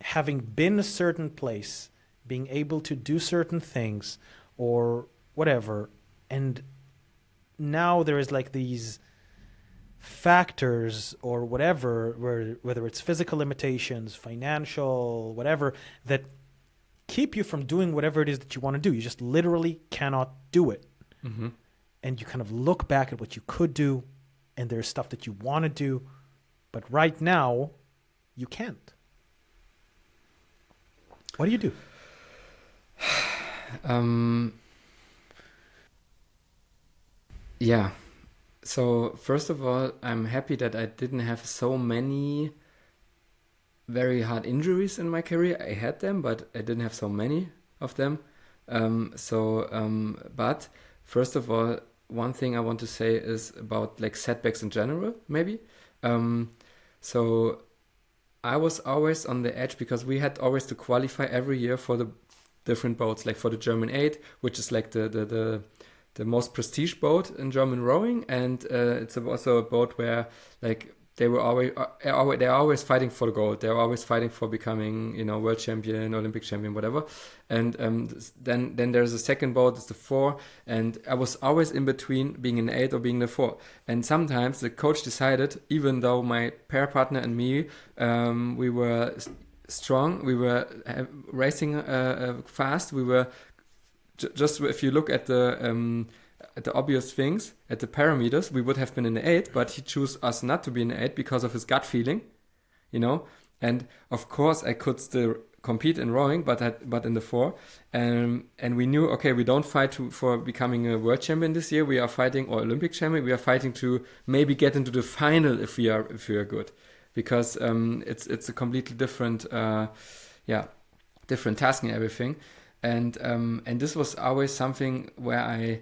having been a certain place, being able to do certain things or whatever, and now there is like these factors or whatever, whether it's physical limitations, financial, whatever, that keep you from doing whatever it is that you want to do. You just literally cannot do it. And you kind of look back at what you could do, and there's stuff that you want to do, but right now you can't. What do you do? Yeah. So first of all, I'm happy that I didn't have so many very hard injuries in my career. I had them, but I didn't have so many of them. But first of all, one thing I want to say is about like setbacks in general, maybe. So I was always on the edge because we had always to qualify every year for the different boats, like for the German 8, which is like the most prestige boat in German rowing, and it's also a boat where like they're always fighting for the gold. They're always fighting for becoming, world champion, Olympic champion, whatever. And then there's a second boat, it's the 4, and I was always in between being an 8 or being the 4. And sometimes the coach decided, even though my pair partner and me, we were strong, we were racing fast, we were just if you look at the obvious things, at the parameters, we would have been in the 8, but he chose us not to be in the 8 because of his gut feeling, And of course, I could still compete in rowing, but in the 4, and we knew, okay, we don't fight for becoming a world champion this year. We are fighting, or Olympic champion. We are fighting to maybe get into the final if we are good, because it's a completely different different task and everything. And this was always something where I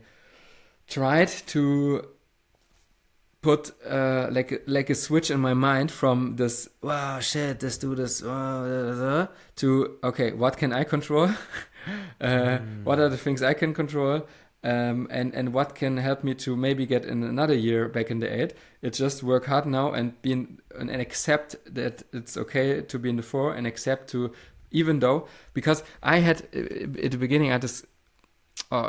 tried to put like a switch in my mind from this, wow, shit, let's do this, to, okay, what can I control? What are the things I can control? And what can help me to maybe get in another year back in the 8? It's just work hard now and and accept that it's okay to be in the 4, and accept to, even though, because I had at the beginning, I had this,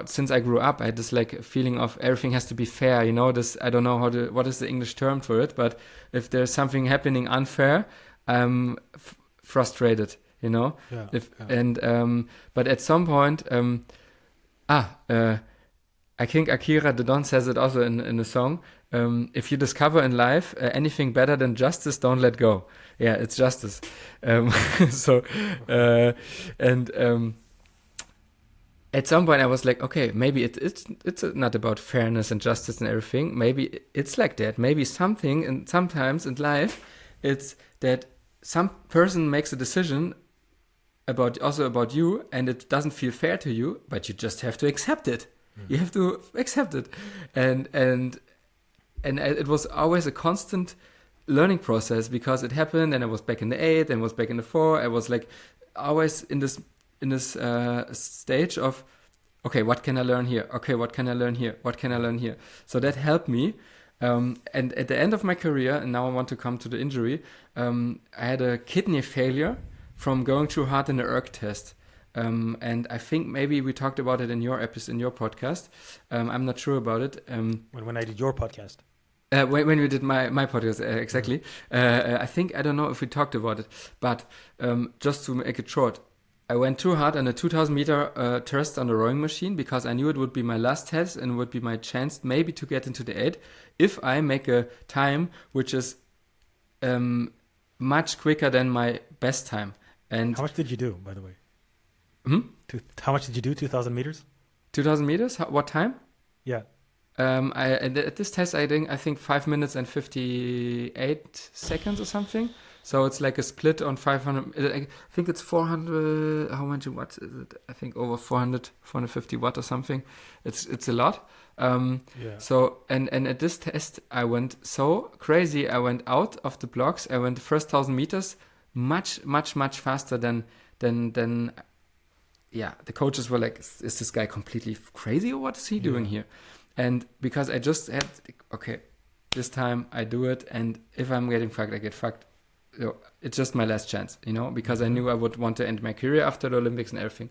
since I grew up, I had this like feeling of everything has to be fair, this, I don't know what is the English term for it, but if there's something happening unfair, I'm frustrated, Yeah. But at some point, I think Akira the Don says it also in a song. If you discover in life anything better than justice, don't let go. Yeah, it's justice. At some point I was like, okay, maybe it's not about fairness and justice and everything. Maybe it's like that. Maybe something, and sometimes in life, it's that some person makes a decision about you, and it doesn't feel fair to you, but you just have to accept it. You have to accept it, and it was always a constant learning process, because it happened, and I was back in the 8, and was back in the 4. I was like always in this stage of, okay, what can I learn here? Okay, what can I learn here? What can I learn here? So that helped me. And at the end of my career, and now I want to come to the injury, I had a kidney failure from going too hard in the ERG test. And I think maybe we talked about it in your podcast. I'm not sure about it. When I did your podcast. When we did my podcast, exactly. I think, I don't know if we talked about it, but just to make it short, I went too hard on a 2,000 meter test on the rowing machine, because I knew it would be my last test and would be my chance maybe to get into the 8 if I make a time which is much quicker than my best time. And How much did you do, by the way? Hmm? How much did you do? 2,000 meters? 2,000 meters? What time? Yeah. At this test, I think 5 minutes and 58 seconds or something. So it's like a split on 500. I think it's 400. How much watts is it? I think over 400, 450 watt or something. It's a lot. Yeah. So and at this test, I went so crazy. I went out of the blocks. I went the first 1,000 meters much faster than. Yeah, the coaches were like, "Is this guy completely crazy, or what is he doing here?" And because I just had, okay, this time I do it, and if I'm getting fucked, I get fucked. So it's just my last chance, because I knew I would want to end my career after the Olympics and everything.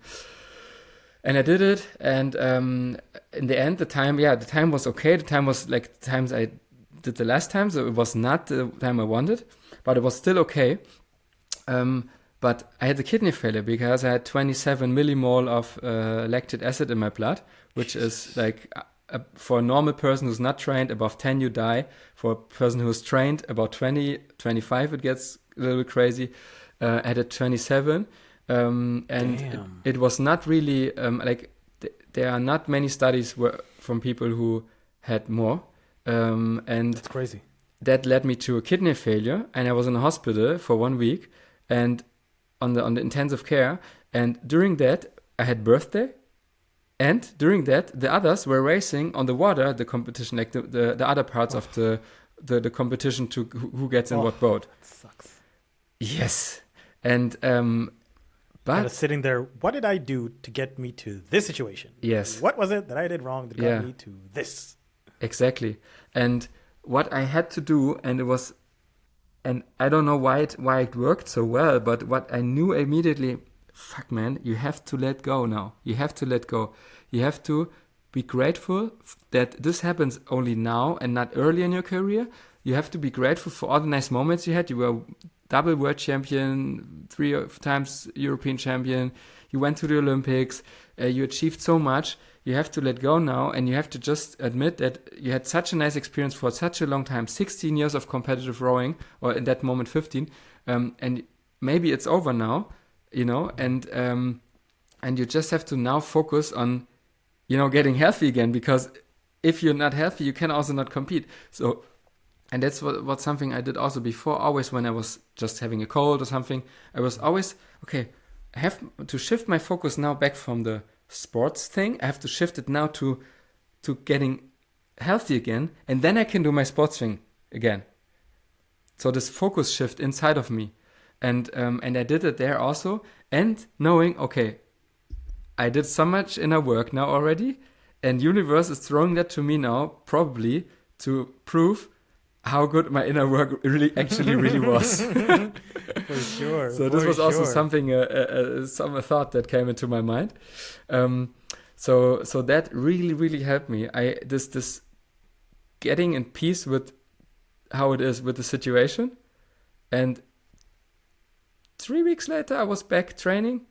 And I did it, and in the end, the time was okay. The time was like the times I did the last time, so it was not the time I wanted, but it was still okay. But I had a kidney failure because I had 27 millimole of lactic acid in my blood, which is like for a normal person who's not trained, above 10 you die. For a person who's trained, about 20, 25 it gets a little bit crazy. I had a 27, and it was not really there are not many studies from people who had more, and That's crazy. that led me to a kidney failure, and I was in a hospital for 1 week, and on the intensive care, and during that I had birthday, and during that the others were racing on the water, the competition, like the other parts of the competition to who gets in what boat. That sucks. Yes, and I was sitting there, what did I do to get me to this situation? Yes. What was it that I did wrong that got me to this? Exactly. And what I had to do, and I don't know why it worked so well, but what I knew immediately, fuck man, you have to let go now. You have to let go. You have to be grateful that this happens only now and not early in your career. You have to be grateful for all the nice moments you had. You were double world champion, 3 times European champion. You went to the Olympics. You achieved so much. You have to let go now, and you have to just admit that you had such a nice experience for such a long time, 16 years of competitive rowing, or in that moment 15, and maybe it's over now, and you just have to now focus on, getting healthy again, because if you're not healthy, you can also not compete. So, and that's what something I did also before, always when I was just having a cold or something, I was always, okay, I have to shift my focus now back from the sports thing. I have to shift it now to getting healthy again, and then I can do my sports thing again. So this focus shift inside of me, and I did it there also, and knowing, okay, I did so much inner work now already, and universe is throwing that to me now, probably to prove how good my inner work really was. For sure. So this was also something, some thought that came into my mind. So that really helped me. This getting in peace with how it is with the situation, and 3 weeks later I was back training.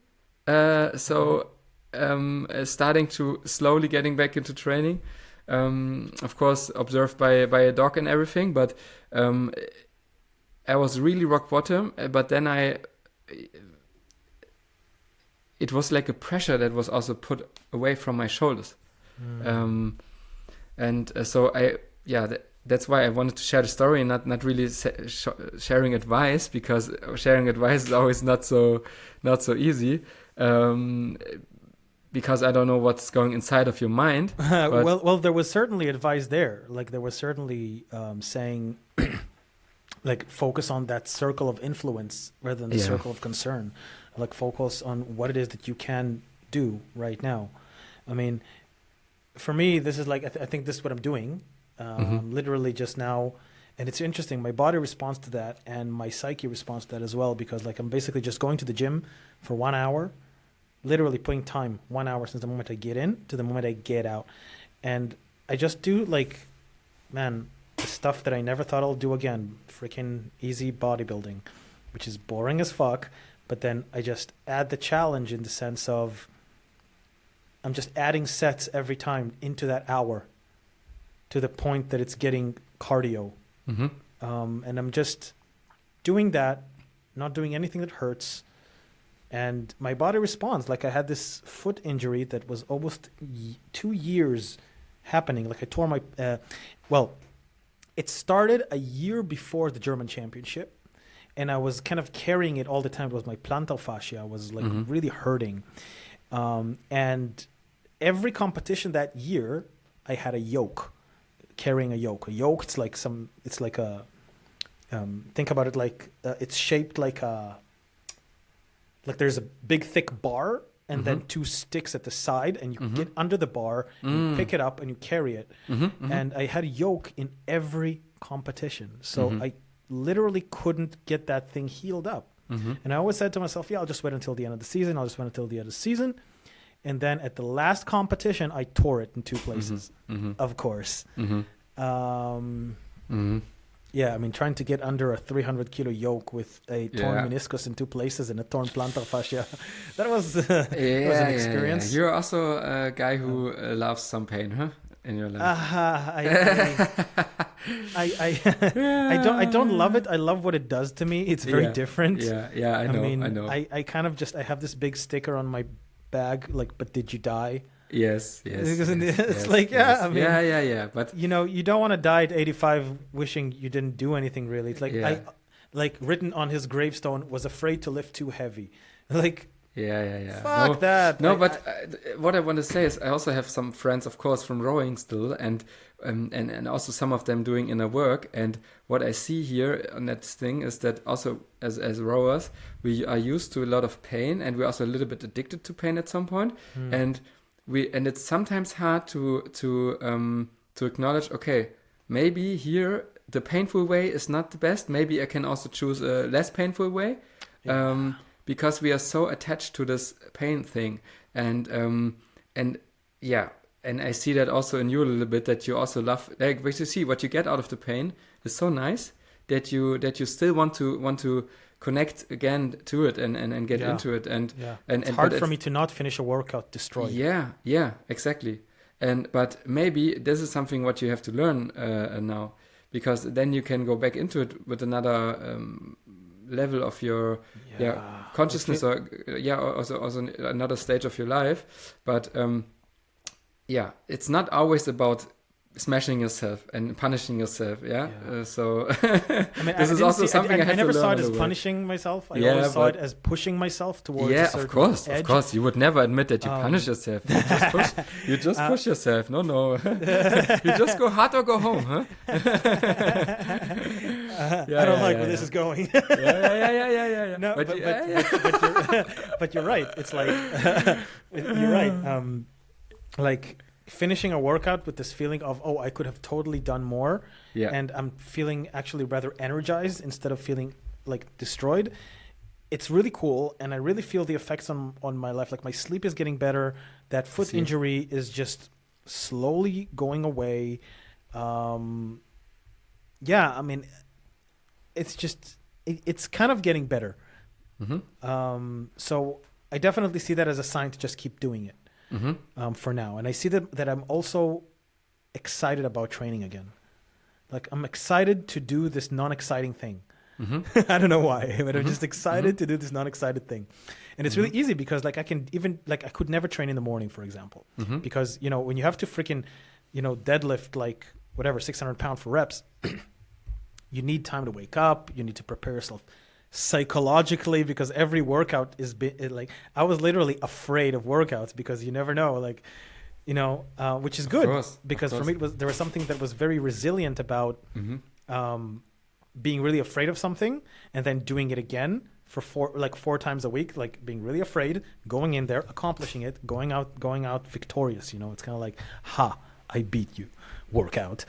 Starting to slowly getting back into training. Of course, observed by a doc and everything, but I was really rock bottom. But then it was like a pressure that was also put away from my shoulders, that's why I wanted to share the story and not really sharing advice, because sharing advice is always not so easy. Because I don't know what's going inside of your mind. Well, there was certainly advice there. Like there was certainly saying, like focus on that circle of influence rather than the circle of concern. Like focus on what it is that you can do right now. I mean, for me, this is like I think this is what I'm doing. Literally just now, and it's interesting. My body responds to that, and my psyche responds to that as well. Because like I'm basically just going to the gym for 1 hour. Literally putting time 1 hour since the moment I get in to the moment I get out. And I just do like, man, the stuff that I never thought I'll do again. Freaking easy bodybuilding, which is boring as fuck. But then I just add the challenge in the sense of I'm just adding sets every time into that hour to the point that it's getting cardio. And I'm just doing that, not doing anything that hurts, and my body responds. Like I had this foot injury that was almost 2 years happening. Like I tore my, well, it started a year before the German championship, and I was kind of carrying it all the time. It was my plantar fascia. I was like really hurting. And every competition that year, I had a yoke, carrying a yoke. A yoke, it's like a, think about it like, it's shaped like there's a big thick bar and then 2 sticks at the side, and you get under the bar, you pick it up and you carry it. And I had a yoke in every competition. So I literally couldn't get that thing healed up. And I always said to myself, I'll just wait until the end of the season. And then at the last competition, I tore it in 2 places, of course. Yeah, I mean, trying to get under a 300-kilo yoke with a torn meniscus in 2 places and a torn plantar fascia, that was an experience. You're also a guy who loves some pain, huh? In your life. I don't love it. I love what it does to me. It's very different. Yeah, I know. I have this big sticker on my bag, like, but did you die? Yes. It's like, I mean, yeah. But you don't want to die at 85 wishing you didn't do anything really. It's like like written on his gravestone, was afraid to lift too heavy. Like, fuck that. No, but what I want to say is I also have some friends, of course, from rowing still, and also some of them doing inner work. And what I see here on that thing is that also as rowers, we are used to a lot of pain, and we're also a little bit addicted to pain at some point. And it's sometimes hard to acknowledge, okay, maybe here the painful way is not the best. Maybe I can also choose a less painful way. Because we are so attached to this pain thing, and I see that also in you a little bit, that you also love, like, what you see, what you get out of the pain is so nice that you still want to connect again to it and get into it, and it's hard for me to not finish a workout destroyed. Yeah, exactly. But maybe this is something what you have to learn now, because then you can go back into it with another level of your consciousness, or also another stage of your life. But it's not always about smashing yourself and punishing yourself. So I mean, this is also something I never saw it as punishing myself. I always saw it as pushing myself towards a certain edge. Of course, you would never admit that you punish yourself. You just push yourself. No. You just go hard or go home, huh? I don't like where this is going. Yeah. No, but you're right. It's like you're right. Like finishing a workout with this feeling of, I could have totally done more, and I'm feeling actually rather energized instead of feeling like destroyed. It's really cool, and I really feel the effects on my life. Like my sleep is getting better. That foot injury is just slowly going away. I mean, it's just it's kind of getting better. So I definitely see that as a sign to just keep doing it. For now. And I see that I'm also excited about training again. Like I'm excited to do this non-exciting thing. I don't know why, but I'm just excited to do this non-excited thing. And it's really easy because like I could never train in the morning, for example, because, when you have to freaking, deadlift like whatever, 600 pounds for reps, you need time to wake up. You need to prepare yourself psychologically, because every workout is like, I was literally afraid of workouts because you never know, like, which is good, because for me there was something that was very resilient about being really afraid of something and then doing it again for 4 times a week, like being really afraid, going in there, accomplishing it, going out victorious. It's kind of like, I beat you, workout.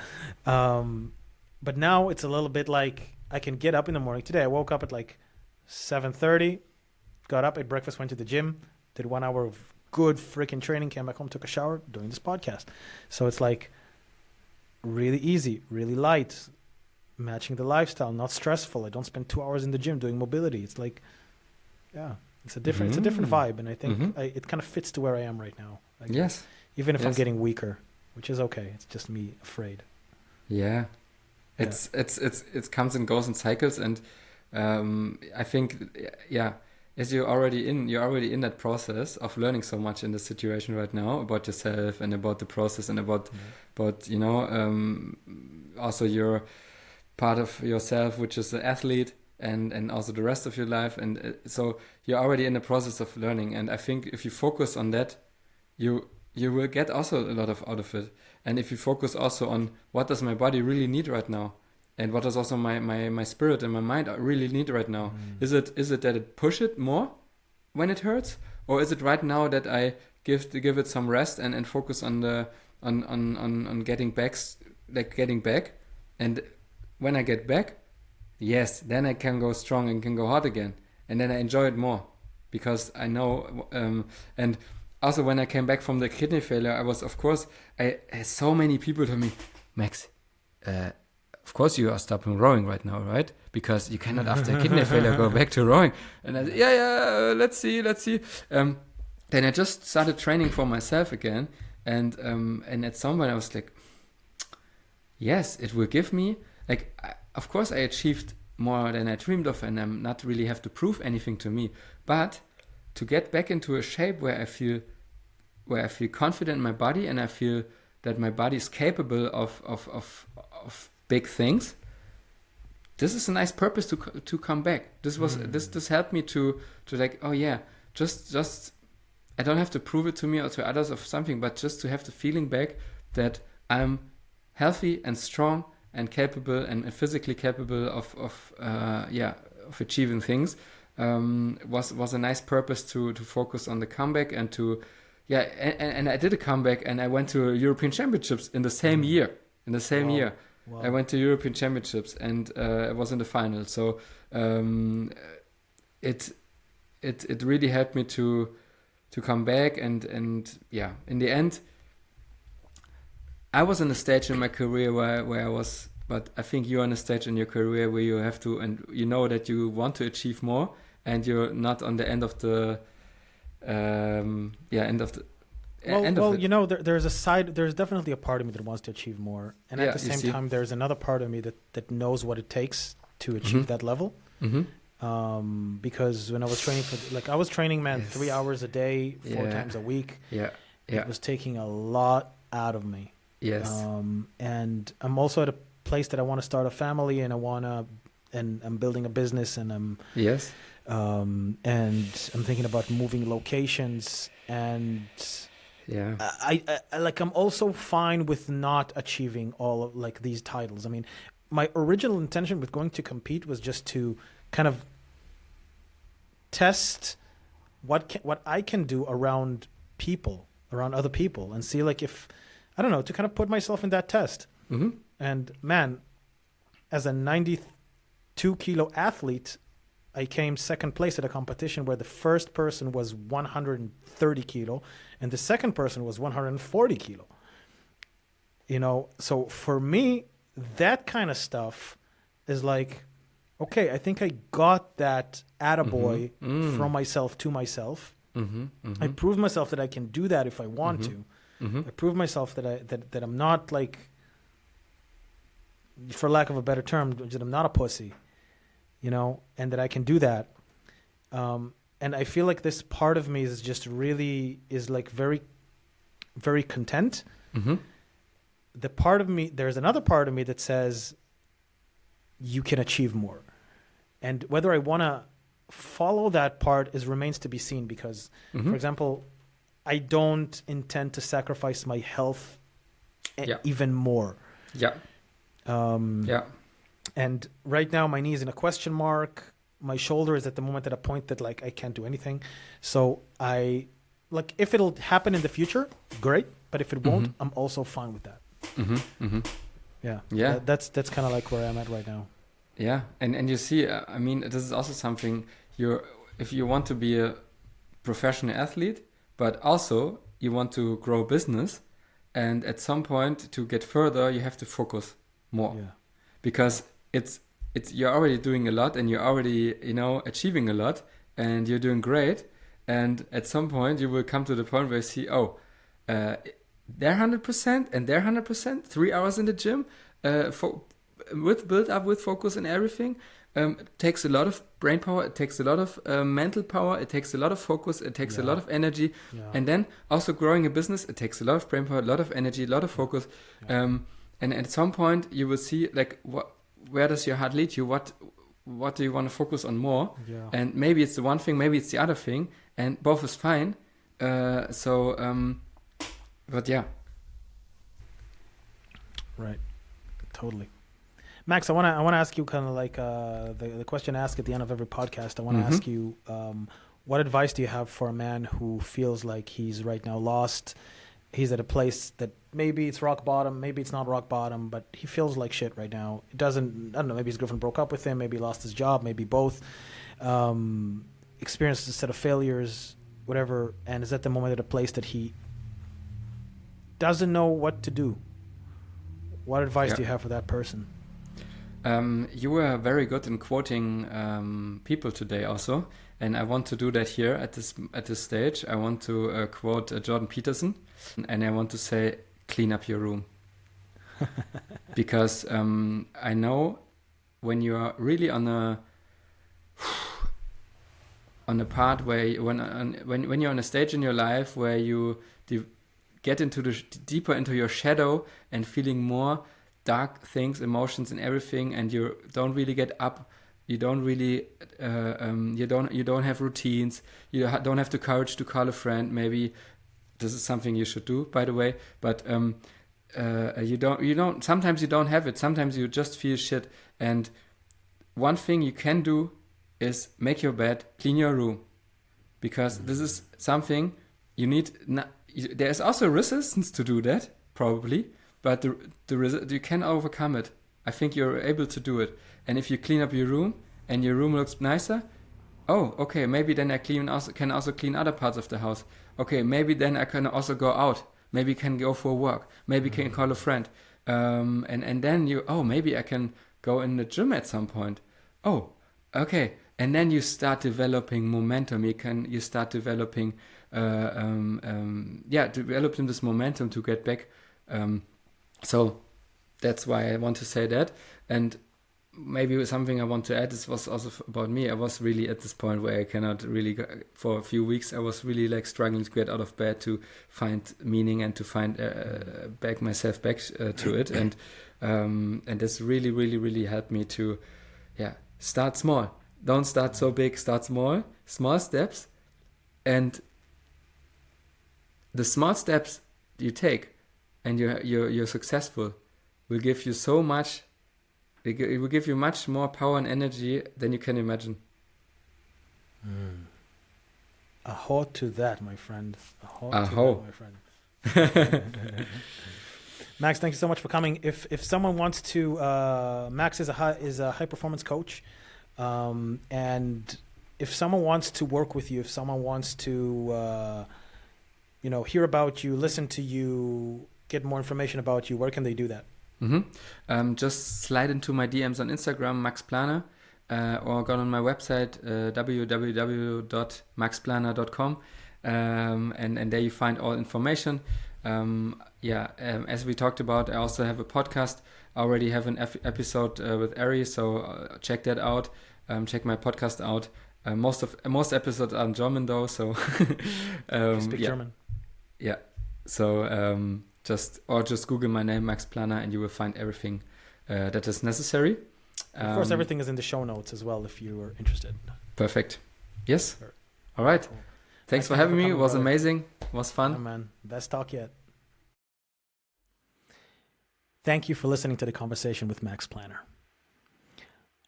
But now it's a little bit like, I can get up in the morning. Today I woke up at like 7:30, got up, ate breakfast, went to the gym, did 1 hour of good freaking training, came back home, took a shower, doing this podcast. So it's like really easy, really light, matching the lifestyle, not stressful. I don't spend 2 hours in the gym doing mobility. It's like, it's a different vibe, and I think it kind of fits to where I am right now. Like, even if I'm getting weaker, which is okay. It's just me afraid. It comes and goes in cycles, and I think, yeah, as you're already in that process of learning so much in the situation right now about yourself and about the process and about also your part of yourself, which is the athlete, and also the rest of your life. And so you're already in the process of learning. And I think if you focus on that, you will get also a lot out of it. And if you focus also on what does my body really need right now, and what does also my spirit and my mind really need right now, is it that it push it more when it hurts, or is it right now that I give it some rest and focus on the on getting back, and when I get back, yes, then I can go strong and can go hard again, and then I enjoy it more because I know. And also when I came back from the kidney failure, I had so many people tell me, Max, of course you are stopping rowing right now, right? Because you cannot after a kidney failure go back to rowing. And I said, let's see. Then I just started training for myself again, and at some point I was like, yes, it will give me, like, of course I achieved more than I dreamed of, and I'm not really have to prove anything to me, but to get back into a shape where I feel confident in my body, and I feel that my body is capable of big things. This is a nice purpose to come back. This helped me to like, oh yeah, just I don't have to prove it to me or to others of something, but just to have the feeling back that I'm healthy and strong and capable and physically capable of achieving things. Was a nice purpose to focus on the comeback and to and I did a comeback, and I went to European Championships in the same year. Wow. I went to European Championships, and I was in the final. So it really helped me to come back, and in the end, I was in a stage in my career where I was, but I think you're in a stage in your career where you have to, and you know that you want to achieve more, and you're not on the end of the there's definitely a part of me that wants to achieve more, and at the same time there's another part of me that knows what it takes to achieve that level. Because when I was training I was training 3 hours a day, 4 times a week. It was taking a lot out of me. And I'm also at a place that I want to start a family, and I'm building a business, and I'm thinking about moving locations, and I'm also fine with not achieving all of these titles. I mean, my original intention with going to compete was just to kind of test what I can do around other people, and see if, I don't know, to kind of put myself in that test. And man, as a 92 kilo athlete, I came second place at a competition where the first person was 130 kilo and the second person was 140 kilo. So for me, that kind of stuff is like, okay, I think I got that attaboy from myself to myself. I proved myself that I can do that if I want to. I proved myself that I'm not, for lack of a better term, that I'm not a pussy. And that I can do that. And I feel like this part of me is just really very, very content. There's another part of me that says you can achieve more. And whether I want to follow that part remains to be seen, because, for example, I don't intend to sacrifice my health even more. And right now, my knee is in a question mark. My shoulder is at the moment at a point that I can't do anything. So if it'll happen in the future, great. But if it won't, I'm also fine with that. That's kind of where I'm at right now. And you see, I mean, this is also something if you want to be a professional athlete, but also you want to grow business, and at some point to get further, you have to focus more. Because you're already doing a lot, and you're already achieving a lot, and you're doing great, and at some point you will come to the point where you see, they're 100% and they're 100%, 3 hours in the gym, with build up, with focus and everything, It takes a lot of brain power. It takes a lot of mental power. It takes a lot of focus. It takes a lot of energy. And then also growing a business, it takes a lot of brain power, a lot of energy, a lot of focus. And at some point you will see like where does your heart lead you? What do you want to focus on more? And maybe it's the one thing, maybe it's the other thing, and both is fine. But yeah. Right. Totally. Max, I want to ask you kind of like the question asked at the end of every podcast. I want to ask you, what advice do you have for a man who feels like he's right now lost? He's at a place that maybe it's rock bottom, maybe it's not rock bottom, but he feels like shit right now. I don't know, maybe his girlfriend broke up with him, maybe he lost his job, maybe both. Experienced a set of failures, whatever, and is at the moment at a place that he doesn't know what to do. What advice do you have for that person? You were very good in quoting people today also, and I want to do that here at this stage. I want to quote Jordan Peterson, and I want to say, clean up your room. Because I know when you are really on a part where when you're on a stage in your life where you get into deeper into your shadow and feeling more dark things, emotions, and everything, and you don't really get up. You don't really, you don't have routines. You don't have the courage to call a friend. Maybe this is something you should do, by the way. But you don't. Sometimes you don't have it. Sometimes you just feel shit. And one thing you can do is make your bed, clean your room, because this is something you need. There is also resistance to do that, probably. But you can overcome it. I think you're able to do it. And if you clean up your room and your room looks nicer, oh, okay, maybe then I can also clean other parts of the house. Okay, maybe then I can also go out. Maybe can go for a walk. Maybe can call a friend. And then maybe I can go in the gym at some point. Oh, okay. And then you start developing momentum. You start developing, developing this momentum to get back. So that's why I want to say that. And maybe something I want to add, this was also about me. I was really at this point where I cannot really for a few weeks, I was really like struggling to get out of bed, to find meaning and to find myself back to it. And this really, really, really helped me to, start small. Don't start so big, start small steps. And the small steps you take, and you're successful, will give you so much. It will give you much more power and energy than you can imagine. Aho to that, my friend. Aho. My friend. Max, thank you so much for coming. If someone wants to, Max is a high performance coach, and if someone wants to work with you, if someone wants to, hear about you, listen to you, get more information about you, where can they do that? Just slide into my DMs on Instagram, Max Planer, or go on my website, www.maxplaner.com, and there you find all information. As we talked about, I also have a podcast. I already have an episode with Ari, so check that out. Check my podcast out. Most episodes are in German though, so you speak German. Yeah. So just Google my name, Max Planer, and you will find everything that is necessary. Of course, everything is in the show notes as well if you are interested. Perfect. Yes. Sure. All right. Cool. Thanks for having me. It was amazing. It was fun. Yeah, man. Best talk yet. Thank you for listening to the conversation with Max Planer.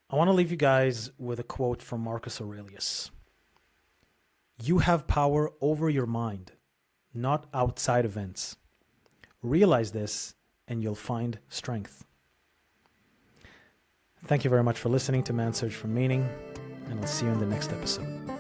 I want to leave you guys with a quote from Marcus Aurelius. You have power over your mind, not outside events. Realize this and you'll find strength. Thank you very much for listening to Man's Search for Meaning, and I'll see you in the next episode.